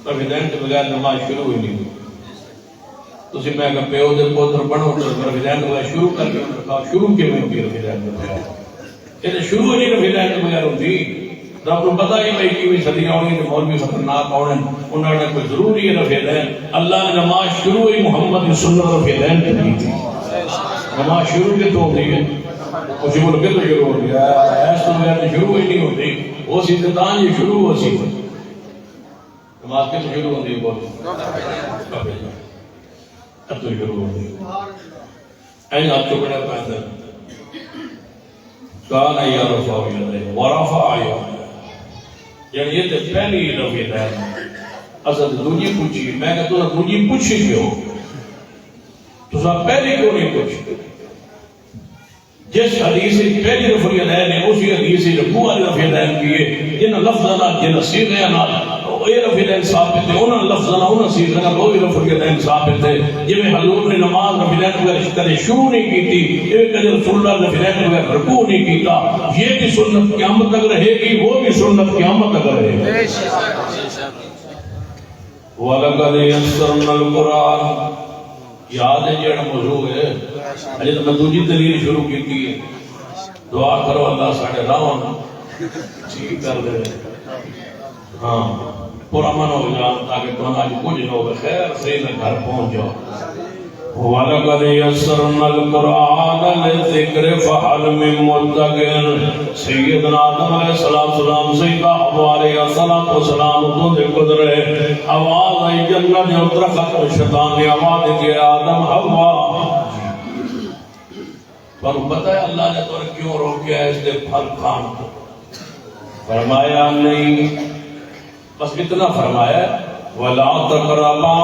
Speaker 1: پرویدنٹ بغیر نماز شروع ہوئی نہیں ہوئی تسی میں کہ پیو دے پوتر بنو تو پرویدنٹ بغیر شروع کر کے رکھا شروع کے میں ہوتی پرویدنٹ بغیر یہ شروع نہیں پرویدنٹ بغیر ہوتی تو آپ کو پتا ہی بھائی کی صدی آنی تو مولوی خطرناک آنے انہوں نے کوئی ضروری ہے پرویدنٹ اللہ نے نماز شروع ہوئی محمد کی سنت پرویدنٹ کی تھی نماز شروع کے تو ہوتی ہے کچھ بول کے تو شروع ہو گیا ایسا بغیر شروع ہی نہیں ہوتی وہ سی دان یہ شروع ہو سی نماز کے تو شروع ہوتی ہے بہت اب تو شروع ہوتی ہے این آپ چکڑے پہنے کانا یا رفع ورفع یا یعنی یہ تو پہلی رفع ہے اصل دوجی پوچھی میں کہ تو دوجی پوچھی کیوں تو سب پہلی کیوں نہیں پوچھی جس حدیث پہلی رفع ہے اسی حدیث رفع والی رفع کیے جن لفظنا جن سیغنا یہ رفع ثابت ہے انہاں لفظنا انہاں سیغنا وہ بھی رفع ثابت ہے جی میں حضور نے نماز رفع کدے شروع نہیں کی تھی یہ کدے رسول اللہ رفع رکوع نہیں کیتا یہ بھی سنت قیامت تک رہے گی وہ بھی سنت قیامت تک رہے گی وَلَقَدْ يَسَّرْنَا الْقُرْآنَ یاد ہے جڑا موضوع ہے اجے تو میں دوسری دلیل شروع کی ہے دعا کرو اللہ ساڈے راہوں ٹھیک کر دے ہاں پورا من ہو جا تاکہ تو آج کچھ نہ ہو خیر سے گھر پہنچ جاؤ وَلَقَدْ يَسَّرْنَا الْقُرْآنَ لِلذِّكْرِ فَهَلْ مِن مُّدَّكِرٍ سیدنا آدم علیہ السلام سیدہ حوا علیہ السلام تو دے قدرے آواز آئی جنت اترخت شیطان نے آواز دی آدم حوا پر پتہ ہے اللہ نے تو کیوں روکیا ہے اس دے پھل کھان کو فرمایا نہیں بس اتنا فرمایا وَلَا تَقْرَبَا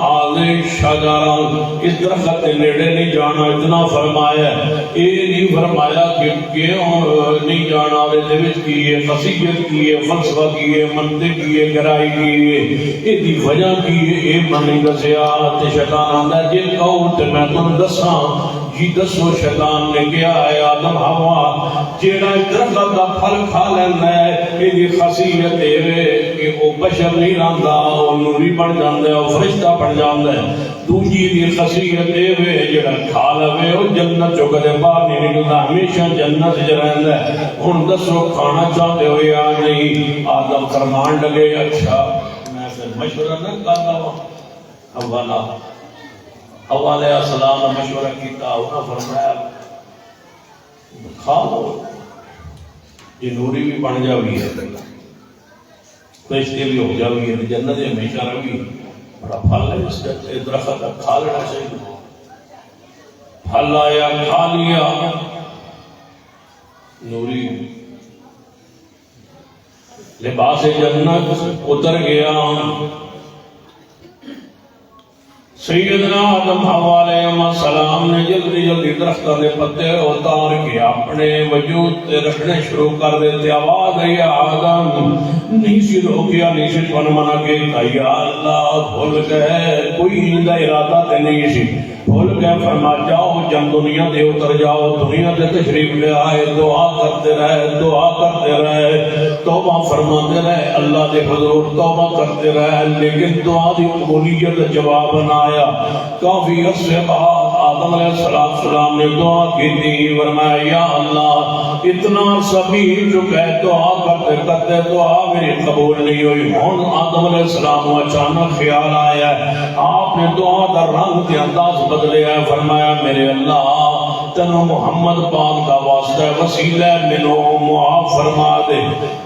Speaker 1: هَٰذِهِ الشَّجَرَةَ اس درخت کے نیڑے نہیں جانا اتنا فرمایا یہ نہیں فرمایا کہ کیوں نہیں جانا اور دے وچ کی ہے خصیت کی ہے فلسفہ کی ہے منطق کی ہے گہرائی کی ہے یہ دی وجہ کی ہے یہ من دسیا تے شیطان آندا جے کہو تے میں تانوں دساں جی دسو شیطان نے کیا ہے آدم حوا جیڑا درخت دا پھل کھا لینا ہے یہ خاصیت ہے کہ وہ بشر نہیں رہندا وہ نوری بن جاندا ہے وہ فرشتہ بن جاندا ہے دوجی دی خاصیت ہے جیڑا کھا لوے وہ جنت چوں کدے باہر نہیں نکلدا ہمیشہ جنت وچ رہندا ہے ہن دسو کھانا چاہتے ہو یا نہیں آدم فرمان لگے اچھا میں پھر مشورہ نہ کردا ہوں حوا نال حوا علیہ السلام نے مشورہ کیتا انہاں فرمایا کھا لو یہ نوری بھی بن جاوی ہے فرشتے بھی ہو جاوی ہے جنت ہمیشہ رہی بڑا پھل ہے اس درخت کا کھا لینا چاہیے پھل آیا کھا لیا نوری لباس جنت اتر گیا سیدنا آدم حوا علیہ السلام نے جلدی جلدی درختوں کے پتے اتار کے اپنے وجود تے رکھنے شروع کر دیتے آواز ہے یا آدم نہیں سی روکیا نہیں سی تن منا کے یا اللہ بھول گئے کوئی ان کا ارادہ تے نہیں سی بھول گئے فرما جاؤ جب دنیا دے اتر جاؤ دنیا دے تشریف لے آئے دعا کرتے رہے توبہ فرماتے رہے اللہ دے حضور توبہ کرتے رہے لیکن دعا دی قبولیت جواب نہ آیا کافی عرصے بعد آدم علیہ السلام نے دعا کی تھی فرمایا یا اللہ اتنا عرصہ بھی چکا ہے دعا کرتے کرتے دعا میری قبول نہیں ہوئی ہن آدم علیہ السلام کو اچانک خیال آیا آپ نے دعا کا رنگ کے انداز بدلے ہے فرمایا میرے اللہ تنو محمد پاک دا واسطہ وسیلہ منو معاف فرما دے.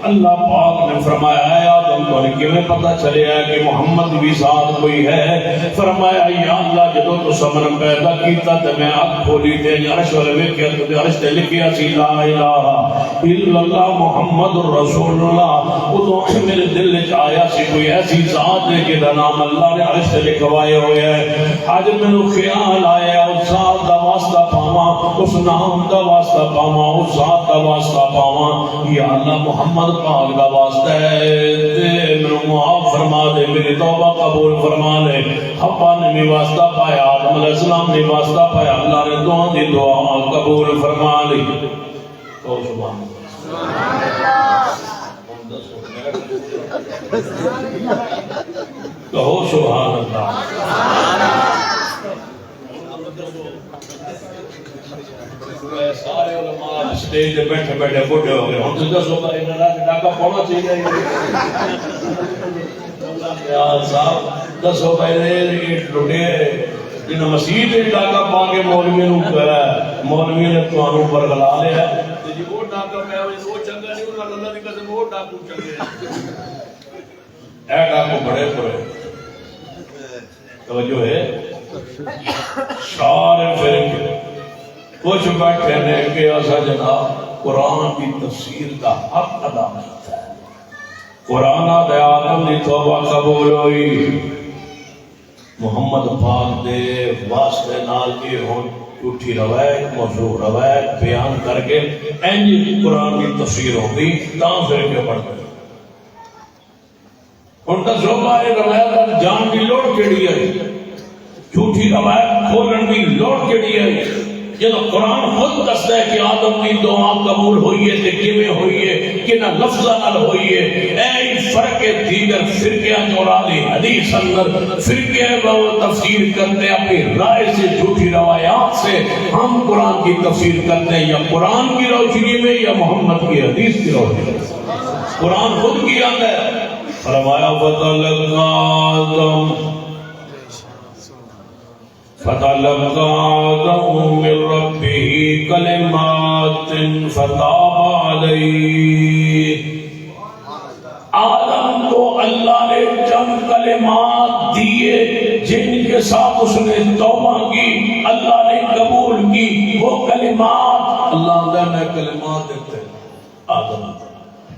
Speaker 1: اللہ پاک نے فرمایا اے آدم تو کیویں پتہ چلیا کہ محمد بھی ساتھ کوئی ہے؟ فرمایا یا اللہ جدوں تو سمن پیدا کیتا تے میں اکھ کھولی تے عرش ول ویکھیا تے عرش تے لکھیا سی لا الہ الا اللہ محمد رسول اللہ. ادوں میرے دل وچ آیا سی کوئی ایسی ذات ہے جدا نام اللہ نے عرش تے لکھوایا ہویا ہے. اج مینوں خیال آیا اس ذات دا واسطہ پاواں, اس نام دا واسطہ پاواں, اس ذات دا واسطہ پاواں. یا اللہ محمد پاک دا واسطہ ہے تے مینوں معاف فرما دے, میری توبہ قبول فرما لے. حوا نے بھی واسطہ پایا, آدم علیہ السلام نے واسطہ پایا, اللہ نے دعا دی دعا قبول فرما لی. تو سبحان کہو سبحان اللہ. سارے علماء سٹیج پہ بیٹھے بیٹھے بڈھے ہو گئے, ہم تو دسو کا ڈاکہ پڑھنا چاہیے. صاحب دسو پہلے لٹے جنہیں مسیح ڈاکہ پا کے مولوی نے تمہوں پر گلا لیا جی وہ ڈاکہ پہ وہ چنگا نہیں, انہوں نے اللہ کی قسم وہ ڈاکو چنگے اے ڈاکو بڑے بڑے. توجہ ہے سارے فرقے کچھ بیٹھے نے کہ ایسا جناب قرآن کی تفسیر کا حق ادا کرتا ہے. قرآن دے آدم دی توبہ قبول ہوئی, محمد پاک دے واسطے نال کی ہون جھوٹی روایت موضوع روایت بیان کر کے انج قرآن کی تفسیر ہو گئی تاں پھر کے پڑھ گئے. ان کا زوبہ روایت جان کی لوڑ کیڑی ہے, جھوٹی روایت کھولن کی لوڑ کیڑی ہے. یہ تو قرآن خود دستا ہے کہ آدم کی دعا قبول ہوئی ہے تے کیویں ہوئی ہے, کنا لفظاں نال ہوئی ہے. اے فرق دیگر فرقے چورا لی حدیث اندر فرقے وہ تفسیر کرتے ہیں اپنی رائے سے, جھوٹی روایات سے. ہم قرآن کی تفسیر کرتے ہیں یا قرآن کی روشنی میں یا محمد کی حدیث کی روشنی میں. قرآن خود کی آتا ہے. فرمایا فتلقى آدم من ربه كلمات فتاب عليه. آدم کو اللہ نے چند کلمات دیے جن کے ساتھ اس نے توبہ کی, اللہ نے قبول کی. وہ کلمات اللہ نے کلمات دیتے آدم,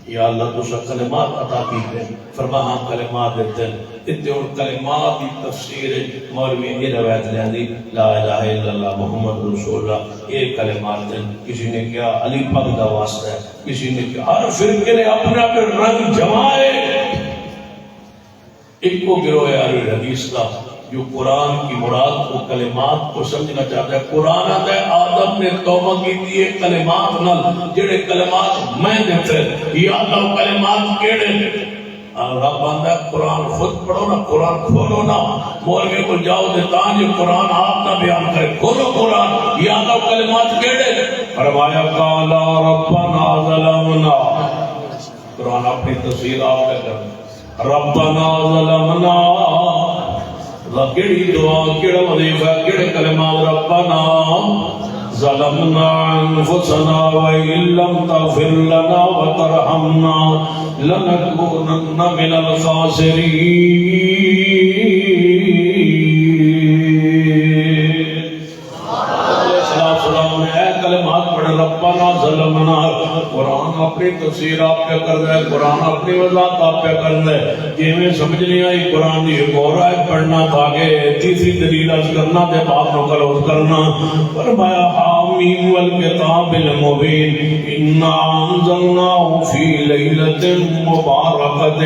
Speaker 1: یا اللہ تو کلمات عطا کی ہے. فرما ہم کلمات دیتے ہیں. اتنے ان کلمات کی تفسیر مولوی یہ روایت لے دی لا الہ الا اللہ محمد رسول اللہ. ایک کلمات ہیں, کسی نے کیا علی پاک کا واسطہ ہے, کسی نے کیا, ہر فرقے نے اپنے اپنے رنگ جمائے. ایک کو گروہ ہے اہل حدیث کا جو قرآن کی مراد کو کلمات کو سمجھنا چاہتا ہے. قرآن آتا ہے آدم نے توبہ کی تھی کلمات نال, جڑے کلمات میں دیتے یا اللہ کلمات کیڑے. رب آندا ہے قرآن خود پڑھو نا, قرآن کھولو نا. مولوی کو جاؤ دیتا جو قرآن آپ نہ بیان کرے, کھولو قرآن. یا اللہ کلمات کیڑے. فرمایا قالا ربنا ظلمنا, قرآن اپنی تفسیر آپ کا کر ربنا ظلمنا. کیڑی دعا کیڑا وظیفہ کیڑے کلمات. ربنا ظلمنا انفسنا وان لم تغفر لنا وترحمنا لنكونن من الخاسرين. کلمات پڑھ ربنا ظلمنا. قرآن اپنی تفسیر آپ پہ کر دے, قرآن اپنی وضاحت آپ پہ کر دے. جیویں سمجھ نہیں آئی قرآن کی ایک اور آیت پڑھنا تھا کہ تیسری دلیل عرض کرنا تے بات نو کلوز کرنا. فرمایا حامیم والکتاب المبین انا انزلناه فی لیلۃ مبارکۃ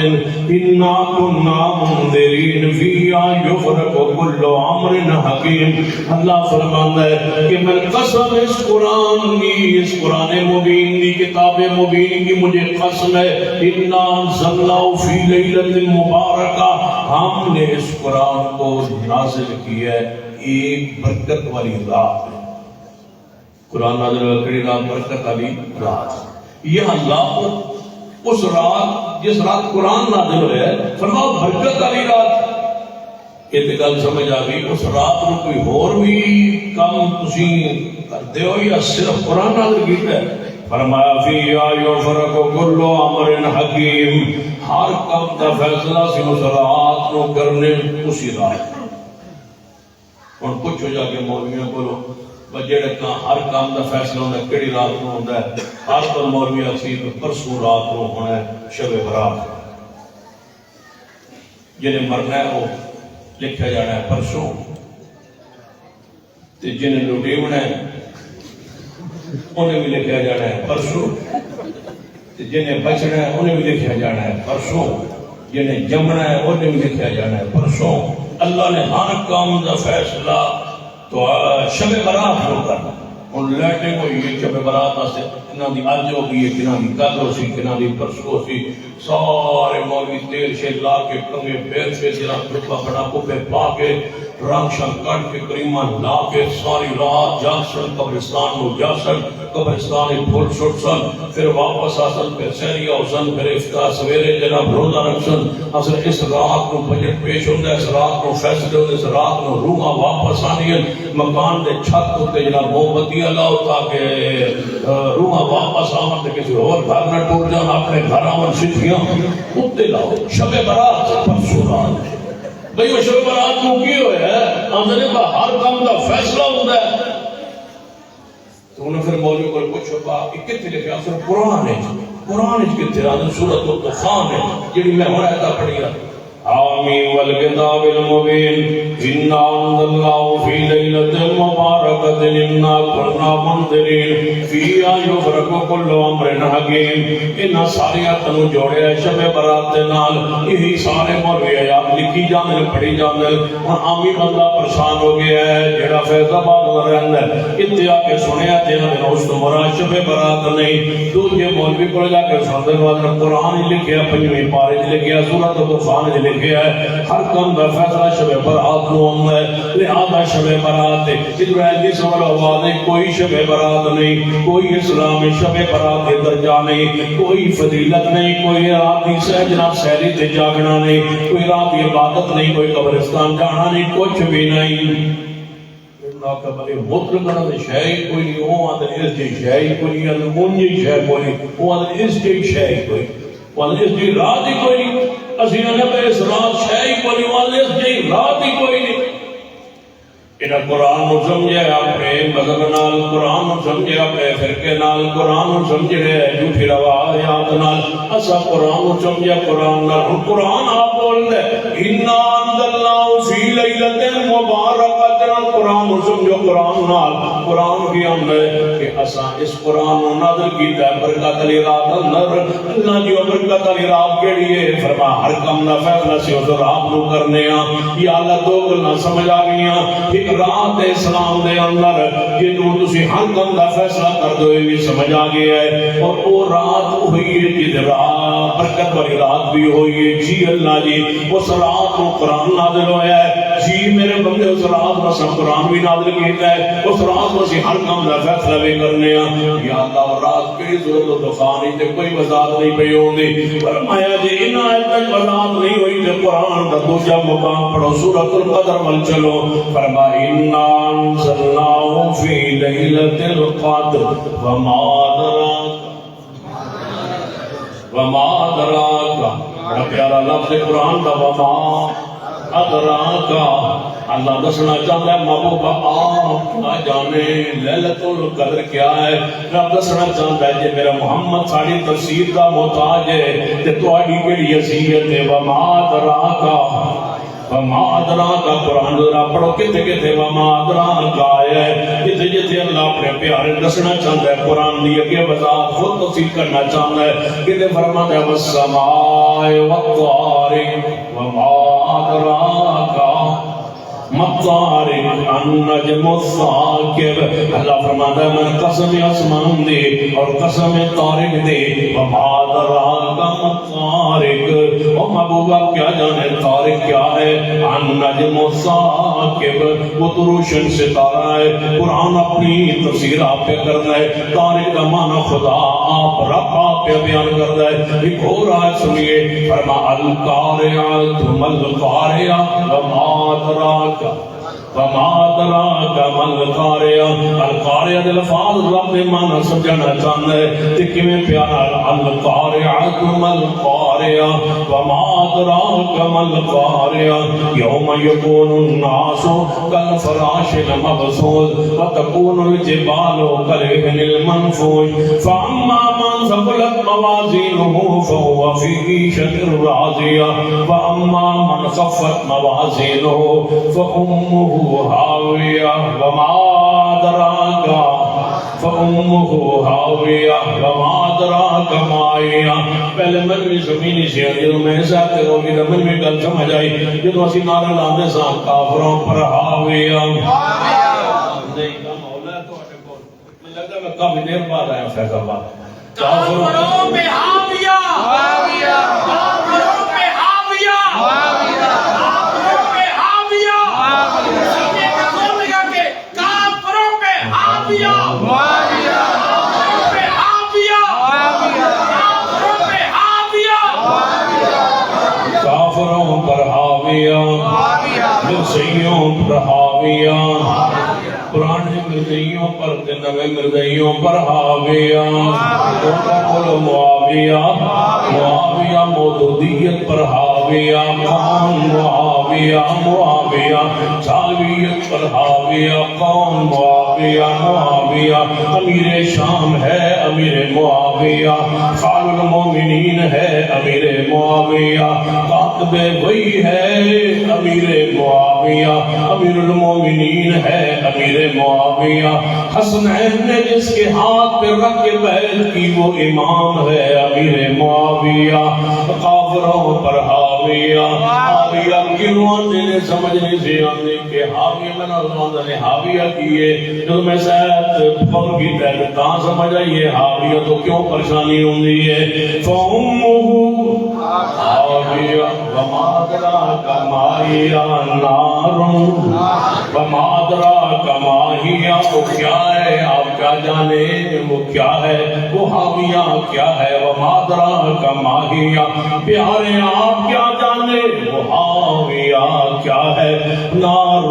Speaker 1: انا کنا منذرین فیہا یفرق کل امر حکیم. اللہ فرماتا ہے کہ میں قسم اس قرآن کی, اس قرآن مبین کی, کتاب مبین کی مجھے قسم ہے. انا انزلناه فی لیلۃ مبارکہ, ہم نے اس قرآن کو نازل کیا ہے ایک برکت والی رات میں. قرآن نازل کری رات برکت والی رات. یہ اللہ اس رات جس رات قرآن نازل ہویا ہے فرماؤ برکت والی رات. یہ گل سمجھ آ گئی. اس رات میں کوئی اور بھی کام تسی کرتے دیو یا صرف قرآن نازل کیتا ہے؟ فرمایا فیہا یفرق کل امر حکیم، ہر کام دا فیصلہ سی اس رات نو کرنے اسی رات۔ ہن پوچھو جا کے مولویوں کو جڑے ہر کام دا فیصلہ ہوتا ہے کیڑی رات نو ہوتا ہے؟ ہر تو مولوی اسی پرسوں رات نو ہونا ہے شب برات، جنہیں مرنا ہے وہ لکھا جانا ہے پرسوں، تے جنہیں لٹیونا ہے انہیں بھی لکھا جانا ہے پرسوں، تے جنہیں بچنا ہے انہیں بھی لکھا جانا ہے پرسوں، جنہیں جمنا ہے انہیں بھی لکھا جانا ہے پرسوں۔ اللہ نے ہر کام دا فیصلہ تو شب برات ہو کرنا۔ ان لیٹنگ ہوئی ہے شب برات سے، کنہ دی آج ہو گئی ہے، کنہ دی کل ہو سی، کنہ دی پرسوں سی، سارے مولوی تیل سے لا کے کنگے پیر پہ جرا کپا بنا کپے پا کے رنگ شنگ کٹ کے کریمہ لا کے ساری رات جاسن قبرستان میں جاسن قبرستان پھول چھوٹ سن، پھر واپس آسن، پھر سہریہ حسن، پھر افطار سویرے جناب روزہ رکھسن۔ اصل اس رات کو بجٹ پیش ہوتا ہے، اس رات کو فیصلے ہوتے، اس رات کو روحاں واپس آنی ہے، مکان دے چھت ہوتے جناب موم بتی اللہ تاکہ روحاں واپس آمد کسی اور گھر نہ ٹوٹ جان، اپنے گھر آمد سٹھیاں اتنے لاؤ۔ شب برات پرسوں رات بھئی وہ شب برات کو کی ہوئے ہے؟ آمدنے کا ہر کام دا فیصلہ ہوتا ہے۔ تو انہوں نے پھر مولوی کو پوچھو با کہ کتنے لکھے؟ اصل قرآن ہے، قرآن ہے کتنے آدھے سورۃ الدخان ہے جڑی میں ہونا ہے پڑھی رہا۔ آمین والکتاب المبین انا انزلناہ فی لیلۃ مبارکۃ انا کنا منذرین فیہا یفرق کل امر حکیم۔ انہاں سارے تنو جوڑے ہے شب برات دے نال، یہی سارے مولوی آیات لکھی جاندے پڑھی جاندے۔ ہن عامی بندہ پریشان ہو گیا ہے جڑا فیض آباد رہندا ہے، اتنے آ کے سنیا تے اس تو مراد شب برات نہیں، دوجے مولوی کو جا کے سن دے قرآن لکھیا، پنجویں پارے لکھیا، سورۃ الدخان لکھیا ہے، ہر کام دا فیصلہ شب برات نو ہوتا ہے، لہذا شب برات اسرائیل کی سوال آواز ہے، کوئی شب برات نہیں، کوئی اسلام شب برات کے درجہ نہیں، کوئی فضیلت نہیں، کوئی رات کی جناب سہری تے جاگنا نہیں، کوئی رات کی عبادت نہیں، کوئی قبرستان جانا نہیں، کچھ بھی نہیں۔ مطلب بنا شے کوئی نہیں، وہ آدھے اس جی شے کوئی نہیں، آدھے مونجی شے کوئی نہیں، وہ آدھے اس جی شے کوئی، وہ آدھے اس جی رات ہی کوئی نہیں، اسینا نے پہ اس رات شے ہی کوئی نہیں، وہ آدھے اس جی رات ہی کوئی نہیں۔ انہاں قرآن نو سمجھے اپنے مذہب نال، قرآن نو سمجھے اپنے فرقے نال، قرآن نو سمجھے جھوٹی روایات نال، اسا قرآن نو سمجھے قرآن نال۔ قرآن آپ بول دے انا انزلناہ فی لیلۃ مبارکۃ، قرآن نو سمجھو قرآن نال۔ قرآن کی ہم ہے کہ اسا اس قرآن نو نازل کیتا ہے برکت علی رات اندر۔ اللہ جو برکت علی رات کیڑی ہے؟ فرما ہر کام دا فیصلہ سی اس رات نو کرنے ہاں۔ یا اللہ دو گلاں سمجھ آ گئیاں، رات اسلام دے اندر جنوں تسی ہر کام دا فیصلہ کر دو یہ بھی سمجھ آ گیا ہے، اور وہ رات ہوئی ہے جس رات برکت والی رات بھی ہوئی ہے۔ جی اللہ جی اس رات کو قرآن نازل ہوا ہے، جی میرے بندے اس رات کو سب قرآن بھی نازل کیتا ہے، اس رات کو اسی ہر کام دا فیصلہ بھی کرنے ہیں۔ یا اللہ رات کی ضرورت و دخانی تے کوئی وضاحت نہیں پئی ہوندی، فرمایا جی ان آیت تک وضاحت نہیں ہوئی تے قرآن دا دوسرا مقام پڑھو، سورۃ القدر ول چلو۔ فرمایا انا انزلناہ فی لیلۃ القدر وما ادراک، بڑا پیارا لفظ قرآن دا وما ادراک۔ اللہ دسنا چاہتا ہے محبوبہ آپ نہ جانے لیلۃ القدر کیا ہے، رب دسنا چاہتا ہے جی میرا محمد ساری تفسیر کا محتاج ہے تے تہاڈی کیڑی حیثیت ہے؟ وما ادراک، وما ادراک قرآن ذرا پڑھو کتے کتے وما ادراک آیا ہے، جتے جتے اللہ اپنے پیارے دسنا چاہتا ہے قرآن دی اگے وضاحت خود تفصیل کرنا چاہتا ہے۔ کتے فرماتا ہے والسماء والطارق وما ادراک مطارق النجم الثاقب۔ اللہ فرماتا ہے میں قسم آسمان دے اور قسم طارق دے، وما ادراک مطارق، او محبوبہ کیا جانے طارق کیا ہے؟ النجم الثاقب، وہ تو روشن ستارہ ہے۔ قرآن اپنی تفسیر آپ پہ کرنا ہے، طارق کا معنی خدا آپ رب آپ پہ بیان کرنا ہے۔ ایک اور آیت سنیے، فرما القارعۃ ما القارعۃ وما ادراک وما ادراک ما القاریہ القاریہ دے لفظ رب دے معنی سمجھنا چاہتا ہے تے کیویں پیارا القاریہ ما القاریہ وما ادراک ما القاریہ یوم یکون الناس کالفراش المبثوث وتکون الجبال کالعہن المنفوش فاما من ثقلت موازینہ فهو فی عیشۃ راضیہ واما من خفت موازینہ فأمه هاویہ وما ادراک فأمه هاویہ وما ادراک ما ہی۔ پہلے منوی زمینی سے جدو میں ساتھ ہوگی تو منوی گل سمجھ آئی جدو اسی نعرہ لاندے ساں کافروں پر ہاویہ نہیں کام مولا تو اٹھے بول میں لگتا میں کافی دیر بعد آیا فیض آباد کافروں پہ ہاویہ کافروں پہ ہاویہ کافروں پہ ہاویہ سینے کا زور لگا کے کافروں پہ ہاویہ کافروں پہ ہاویہ کافروں پہ ہاویہ کافروں پر ہاویہ مرزائیوں پر ہاویہ پرانے مرزائیوں پر نوے مرزائیوں پر ہاویہ بولو معاویہ معاویہ مودودیت پر ہاویہ کون معاویہ معاویہ سالویت پر ہاویہ کون معاویہ معاویہ امیر شام ہے امیر معاویہ خال المومنین ہے امیر معاویہ قاتب وحی ہے امیر معاویہ امیر المومنین ہے امیر معاویہ حسنین نے جس کے ہاتھ پہ رکھ کے بیعت کی وہ امام ہے امیر معاویہ کافروں پر ہاویہ ہاویہ کیوں دینے سمجھنے سے آنے کہ ہاویہ میں نظر نے ہاویہ کیے جو میں ساتھ فور کی تحرکتاں سمجھ آئیے ہاویہ تو کیوں پریشانی ہوندی ہے فَأُمُّهُ ہاویہ وَمَا أَدْرَاكَ مَا هِيَ نَارٌ وَمَا أَدْرَاكَ مَا هِيَ وہ کیا ہے آپ کیا جانے وہ کیا ہے وہ ہاویہ کیا ہے وَمَا أَدْرَاكَ مَا هِيَ پیارے آپ کیا جانے وہ ہاویہ کیا ہے نار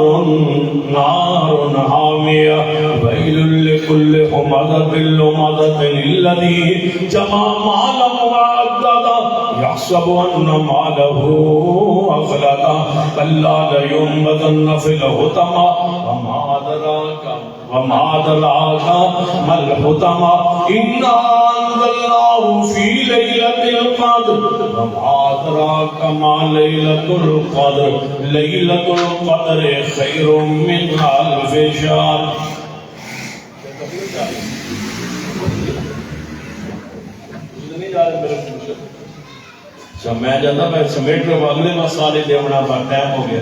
Speaker 1: حامیہ ویل لکل ہمزۃ لمزۃ الذی جمع مالا وعددا یحسب ان مالہ اخلدا کلا لینبذن فی الحطمہ وما ادراک ما الحطمہ انا انزلناہ فی لیلۃ القدر وما ادراک ما لیلۃ القدر لیلۃ القدر خیر من الف شہر میں جاتا میں سمیٹ میں اگلے مسالے دیونا پر ٹائم ہو گیا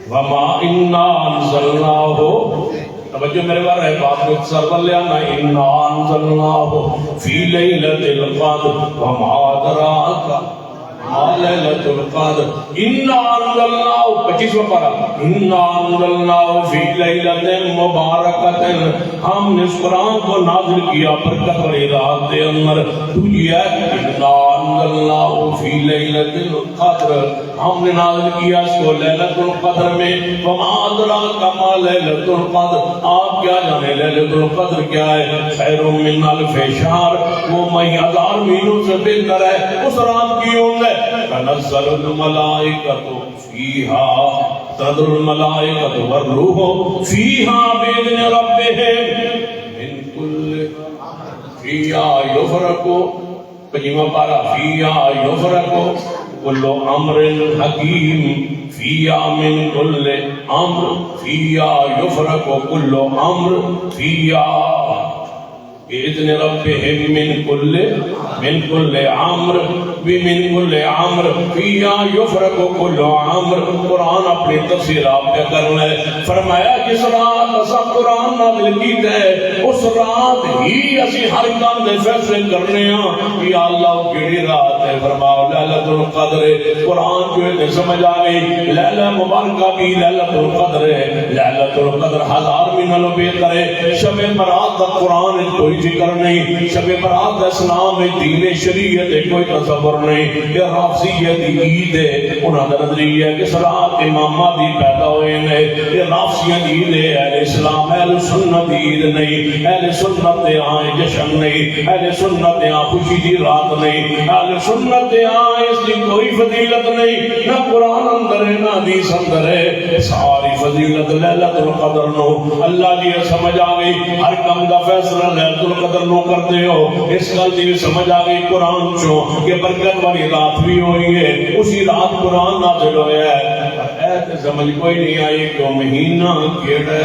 Speaker 1: وما انا انزلناہ توجہ میرے بار ہے بات کو اکثر بل لیا نا انا انزلناہ فی لیلۃ القدر وما ادراک ما لیلۃ القدر انا انزلناہ 25واں پارہ انا انزلناہ فی لیلۃ مبارکۃ ہم نے اس قرآن کو نازل کیا برکت والی رات دے اندر دوسری ہے انا انزلناہ فی لیلۃ القدر ہم نے نازل کیا اس کو لیلۃ القدر میں وما ادراک ما لیلۃ القدر آپ کیا جانے لیلۃ القدر کیا ہے خیر من الف شہر وہ مئی 1000 مہینوں سے بہتر ہے اس رات کی عمر ہے تنزل الملائکۃ فیہا تنزل الملائکۃ والروح فیہا باذن ربہم من کل فیہا یفرق پنجواں پارہ فیہا یفرق کل امر حکیم فیہا من کل امر فیہا یفرق کل امر فیہا بإذن ربهم من كل عمر بمن كل عمر فيها يفرق كل عمر قرآن اپنی تفسیر آپ کیا کرنا ہے فرمایا جس رات اسا قرآن نازل کیتا ہے اس رات ہی اسی ہر کام دے فیصلے کرنے ہاں یا اللہ کیڑی رات ہے فرماؤ لیلۃ القدر قرآن جو ہے سمجھ آ گئی لیلہ مبارکہ بھی لیلۃ القدر ہے لیلۃ القدر ہزار مہینوں بہتر ہے شب برات کا قرآن کوئی ذکر نہیں شب برات کا اسلام دین شریعت کوئی تصور نہیں کہ رافضیت عید ہے انہاں دا نظریہ ہے کہ صلاۃ امامہ دی پیدا ہوئے نے یہ رافضیت عید ہے اہل اسلام اہل سنت عید نہیں اہل سنت آئے جشن نہیں اہل سنت خوشی دی رات نہیں اہل سنت اس کی کوئی فضیلت نہیں نہ قرآن اندر ہے نہ حدیث اندر ہے ساری فضیلت لیلۃ القدر نو اللہ جی سمجھ آ گئی ہر کم دا فیصلہ لیلۃ القدر نو کرتے ہو اس گل دی سمجھ آ گئی قرآن چو کہ برکت والی رات بھی ہوئی ہے اسی رات قرآن نازل ہوا ہے ایت سمجھ کوئی نہیں آئی کہ مہینہ کیڑے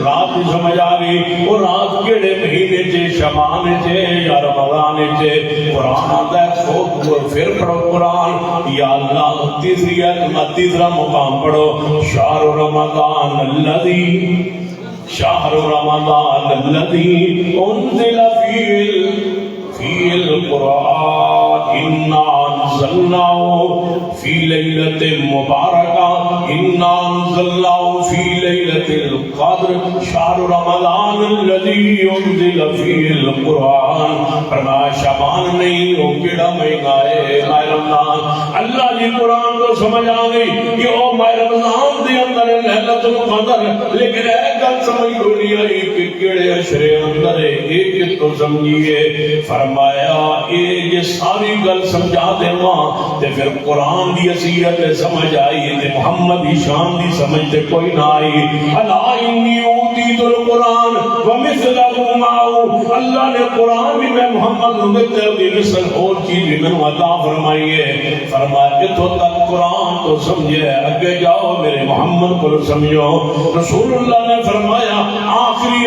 Speaker 1: رات سمجھ آ گئی وہ رات کیڑے مہینے چے شعبان چے یا رمضان چے قرآن آتا ہے پھر پڑھو قرآن یا اللہ تیسرا مقام پڑھو شہر رمضان الذی انزل فی القرآن انا انزلناه فی لیلۃ مبارکہ انا انزلناه فی لیلۃ القدر شہر رمضان الذی انزل فی القرآن فرمایا شعبان نہیں وہ کیڑا مہینہ ہے ماہ رمضان اللہ جی قرآن کو سمجھ آ گئی کہ او ماہ رمضان دے اندر لیلۃ القدر لیکن ایک گل سمجھ کو نہیں آئی کہ کیڑے اشرے اندر ہے ایک تو سمجھیے فرمایا یہ ساری گل سمجھا دے ماں تے پھر قرآن دی اصیت سمجھ آئی تے محمد دی شان دی سمجھ تے کوئی نہ آئی الا انی اوتیت القرآن ومثلہ معه اللہ نے قرآن بھی میں محمد رضی دی مثل اور چیز بھی میں عطا فرمائی ہے فرمایا کہ تو تک قرآن کو سمجھے اگے جاؤ میرے محمد کو سمجھو رسول اللہ نے فرمایا آخری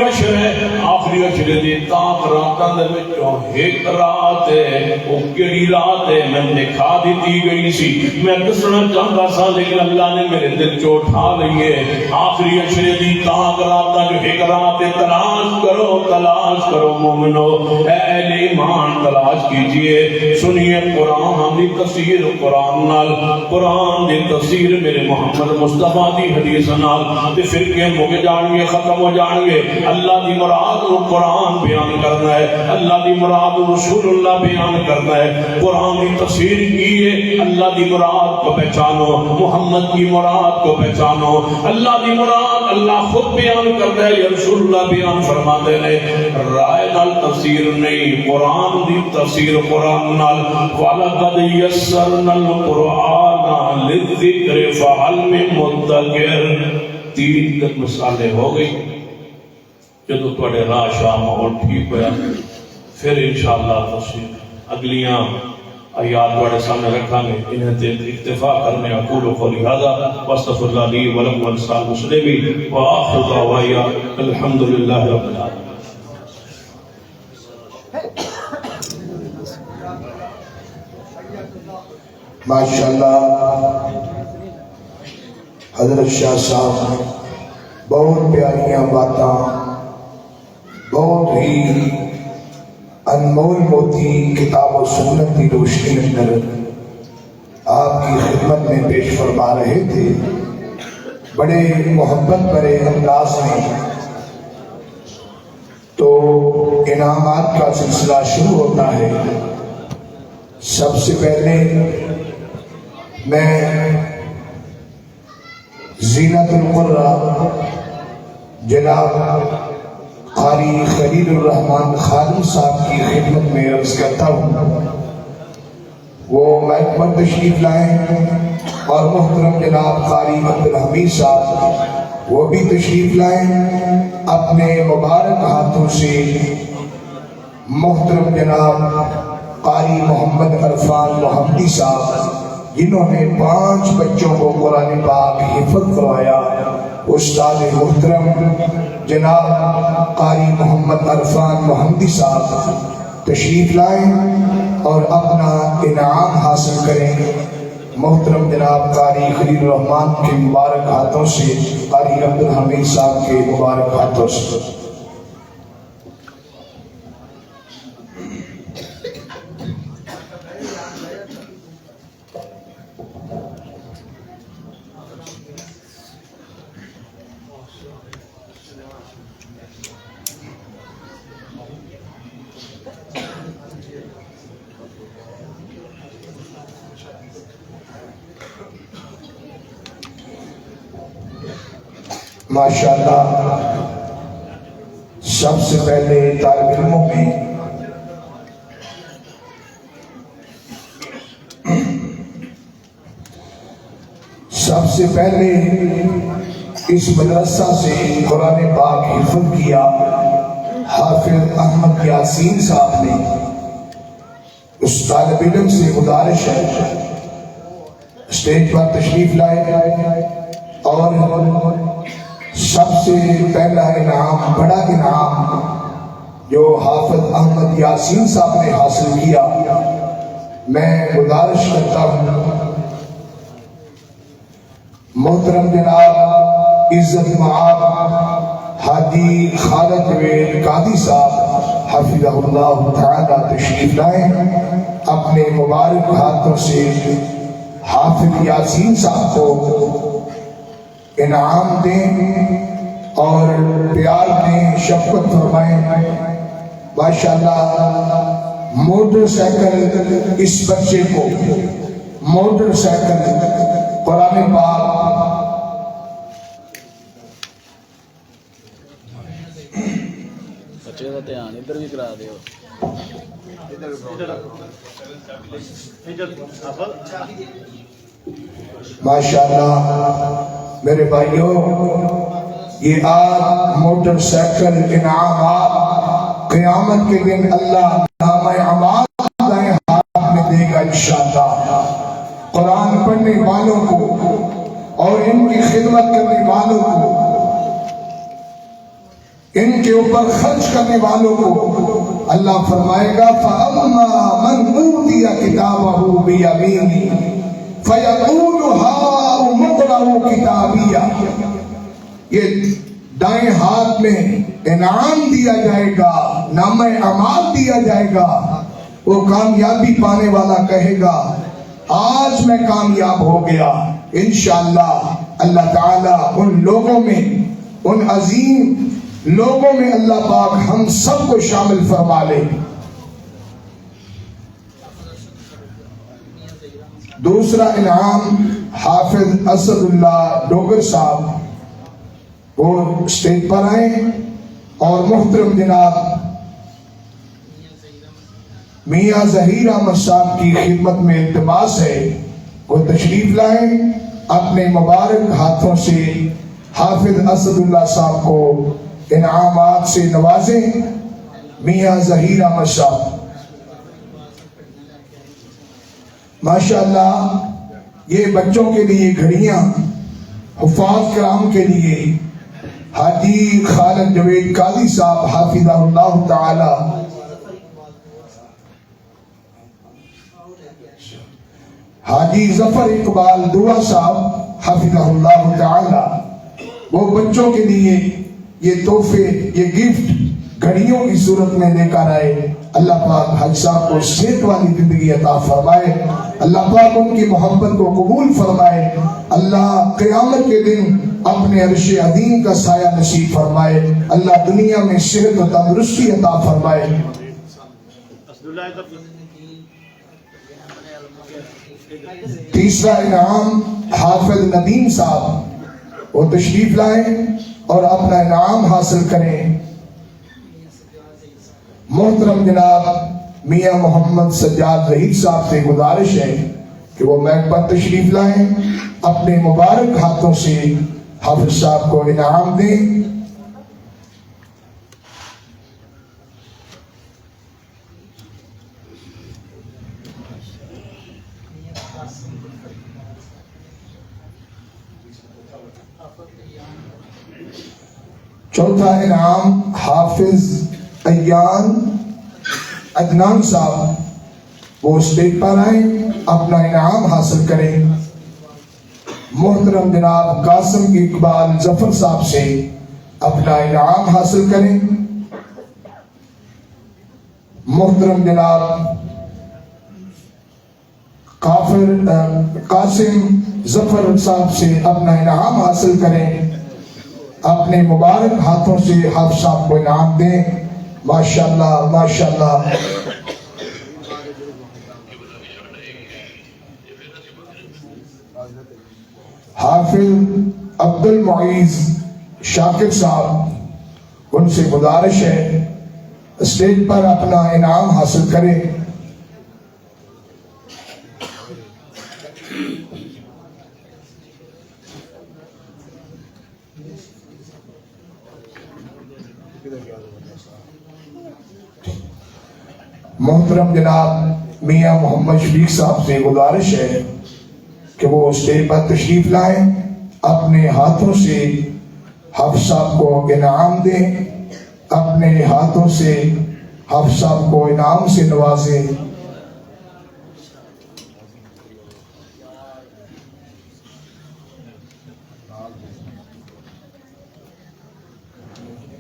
Speaker 1: عشر دی تاک راتاں دے وچوں ایک رات ہے وہ کیڑی رات ہے میں دکھا دیتی گئی سی میں دسنا چاہتا سا لیکن اللہ نے میرے دل چ اٹھا لئی ہے آخری عشر دی تاک راتاں جو ایک رات ہے تلاش کرو مومنو اہل ایمان تلاش کیجئے سنیے قرآن دی تفسیر قرآن نال قرآن دی تفسیر میرے محمد مصطفیٰ دی حدیث نال تے فرقے مک جان گے ختم ہو جان گے اللہ دی مراد قرآن بیان کرنا ہے اللہ دی مراد رسول اللہ بیان کرنا ہے قرآن کی تفسیر کیے اللہ دی مراد کو پہچانو محمد کی مراد کو پہچانو اللہ دی مراد اللہ خود بیان کرتا ہے یا رسول اللہ بیان فرماتے ہیں رائے نال تفسیر نہیں قرآن دی تفسیر قرآن نال وَلَقَدْ يَسَّرْنَا الْقُرْآنَ لِلذِّكْرِ فَهَلْ مِن مُدَّكِرٍ 3 تک مثالیں ہو گئی جدو تھوڑے راہ شاہ ماحول ٹھیک ہوا پھر انشاءاللہ تفسیر اگلیاں آیات تھوڑے سامنے رکھا گے انہیں تے اکتفا کرنے اقول قولی ھذا واستغفر اللہ لی ولکم ولسائر المسلمین وآخر دعوانا الحمدللہ رب العالمین.
Speaker 2: ماشاءاللہ حضرت شاہ صاحب بہت پیاریاں باتاں بہت ہی انمول موتی کتاب و سنت کی روشنی اندر آپ کی خدمت میں پیش فرما رہے تھے بڑے محبت بھرے انداز میں. تو انعامات کا سلسلہ شروع ہوتا ہے. سب سے پہلے میں زینت القرہ جناب قاری خلیل الرحمن خادم صاحب کی خدمت میں عرض کرتا ہوں وہ مائک پر تشریف لائیں اور محترم جناب قاری عبدالحمید صاحب وہ بھی تشریف لائیں اپنے مبارک ہاتھوں سے. محترم جناب قاری محمد عرفان محمدی صاحب جنہوں نے 5 بچوں کو قرآن پاک حفظ کروایا. استاد محترم جناب قاری محمد عرفان محمدی صاحب تشریف لائیں اور اپنا انعام حاصل کریں. محترم جناب قاری خلیل الرحمن کے مبارک ہاتھوں سے قاری عبدالحمید صاحب کے مبارک ہاتھوں سے. ماشاءاللہ سب سے پہلے طالب علموں میں سب سے پہلے اس مدرسہ سے قرآن پاک حفظ کیا حافظ احمد یاسین صاحب نے. اس طالب علم سے گزارش ہے اسٹیج پر تشریف لائے اور سب سے پہلا انعام، بڑا انعام جو حافظ احمد یاسین صاحب نے حاصل کیا، میں گزارش کرتا ہوں محترم جناب عزت معاب حاجی خالد جوید قادری صاحب حفظہ اللہ تعالی تشریف لائیں، اپنے مبارک ہاتھوں سے حافظ یاسین صاحب کو انعام دیں اور پیار دیں، شفقت فرمائیں. ماشاءاللہ موٹر سائیکل اس بچے کو موٹر سائیکل قرآن پاک
Speaker 3: بچے کا دھیان ادھر بھی کرا دیو.
Speaker 2: ماشاءاللہ میرے بھائیوں، یہ آج موٹر سائیکل انعامات قیامت کے دن اللہ نام اعمال دائیں ہاتھ میں دے گا انشاءاللہ. قرآن پڑھنے والوں کو اور ان کی خدمت کرنے والوں کو، ان کے اوپر خرچ کرنے والوں کو اللہ فرمائے گا فَأَمَّا مَنْ أُوتِيَ كِتَابَهُ بِيَمِينِهِ فَيَقُولُ هَاؤُمُ اقْرَءُوا كِتَابِيَهْ. یہ دائیں ہاتھ میں انعام دیا جائے گا، نامہ اعمال دیا جائے گا. وہ کامیابی پانے والا کہے گا آج میں کامیاب ہو گیا. انشاءاللہ اللہ تعالیٰ ان لوگوں میں، ان عظیم لوگوں میں اللہ پاک ہم سب کو شامل فرما لے. دوسرا انعام حافظ اسد اللہ ڈوگر صاحب، وہ اسٹیج پر آئیں اور محترم جناب میاں ظہیر احمد صاحب کی خدمت میں التماس ہے وہ تشریف لائیں، اپنے مبارک ہاتھوں سے حافظ اسد اللہ صاحب کو انعامات سے نوازیں. میاں ظہیر احمد صاحب ماشاءاللہ یہ بچوں کے لیے گھڑیاں، حفاظ کرام کے لیے حاجی خالد جوید قادری صاحب حافظہ اللہ تعالی، حاجی ظفر اقبال دعا صاحب حافظہ اللہ تعالی، وہ بچوں کے لیے یہ تحفے، یہ گفٹ گھڑیوں کی صورت میں لے کر آئے. اللہ پاک حاج صاحب کو صحت والی زندگی عطا فرمائے، اللہ پاک ان کی محبت کو قبول فرمائے، اللہ قیامت کے دن اپنے عرش عظیم کا سایہ نصیب فرمائے، اللہ دنیا میں صحت و تندرستی عطا فرمائے. تیسرا انعام حافظ ندیم صاحب، وہ تشریف لائیں اور اپنا انعام حاصل کریں. محترم جناب میاں محمد سجاد ظہیر صاحب سے گزارش ہے کہ وہ میک پر تشریف لائیں، اپنے مبارک ہاتھوں سے حافظ صاحب کو انعام دیں. چوتھا انعام حافظ ایان عدنان صاحب، وہ اسٹیج پر آئیں، اپنا انعام حاصل کریں. محترم جناب قاسم اقبال ظفر صاحب سے اپنا انعام حاصل کریں. محترم جناب قاسم ظفر صاحب سے اپنا انعام حاصل کریں، اپنے مبارک ہاتھوں سے حافظ صاحب کو انعام دیں. ماشاءاللہ ماشاءاللہ. حافظ عبد المعیز شاکر صاحب، ان سے گزارش ہے اسٹیج پر اپنا انعام حاصل کریں۔ محترم جناب میاں محمد شفیق صاحب سے گزارش ہے کہ وہ اسٹیج پر تشریف لائیں، اپنے ہاتھوں سے حافظ صاحب کو انعام دیں، اپنے ہاتھوں سے حافظ صاحب کو انعام سے نوازیں۔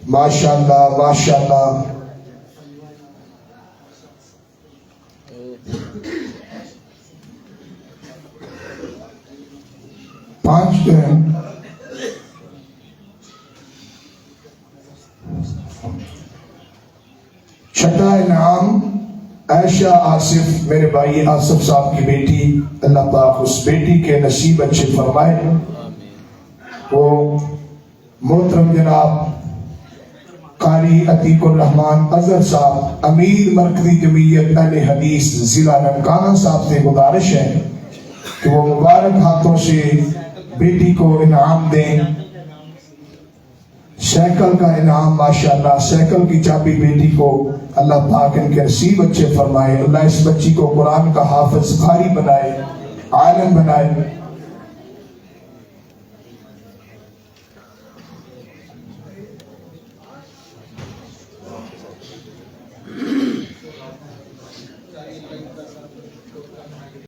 Speaker 2: ماشاءاللہ ماشاءاللہ۔ چھٹا انعام عائشہ آصف، میرے بھائی آصف صاحب کی بیٹی، اللہ پاک اس بیٹی کے نصیب اچھے فرمائے۔ وہ محترم جناب قاری عتیق الرحمان اظہر صاحب، امیر مرکزی جمعیت اہل حدیث ضلع ننکانہ صاحب سے گزارش ہے کہ وہ مبارک ہاتھوں سے بیٹی کو انعام دیں۔ سائیکل کا انعام، ماشاءاللہ سائیکل کی چابی بیٹی کو اللہ پاک ان کے نصیب اچھے فرمائے۔ اللہ اس بچی کو قرآن کا حافظ قاری بنائے، عالم بنائے۔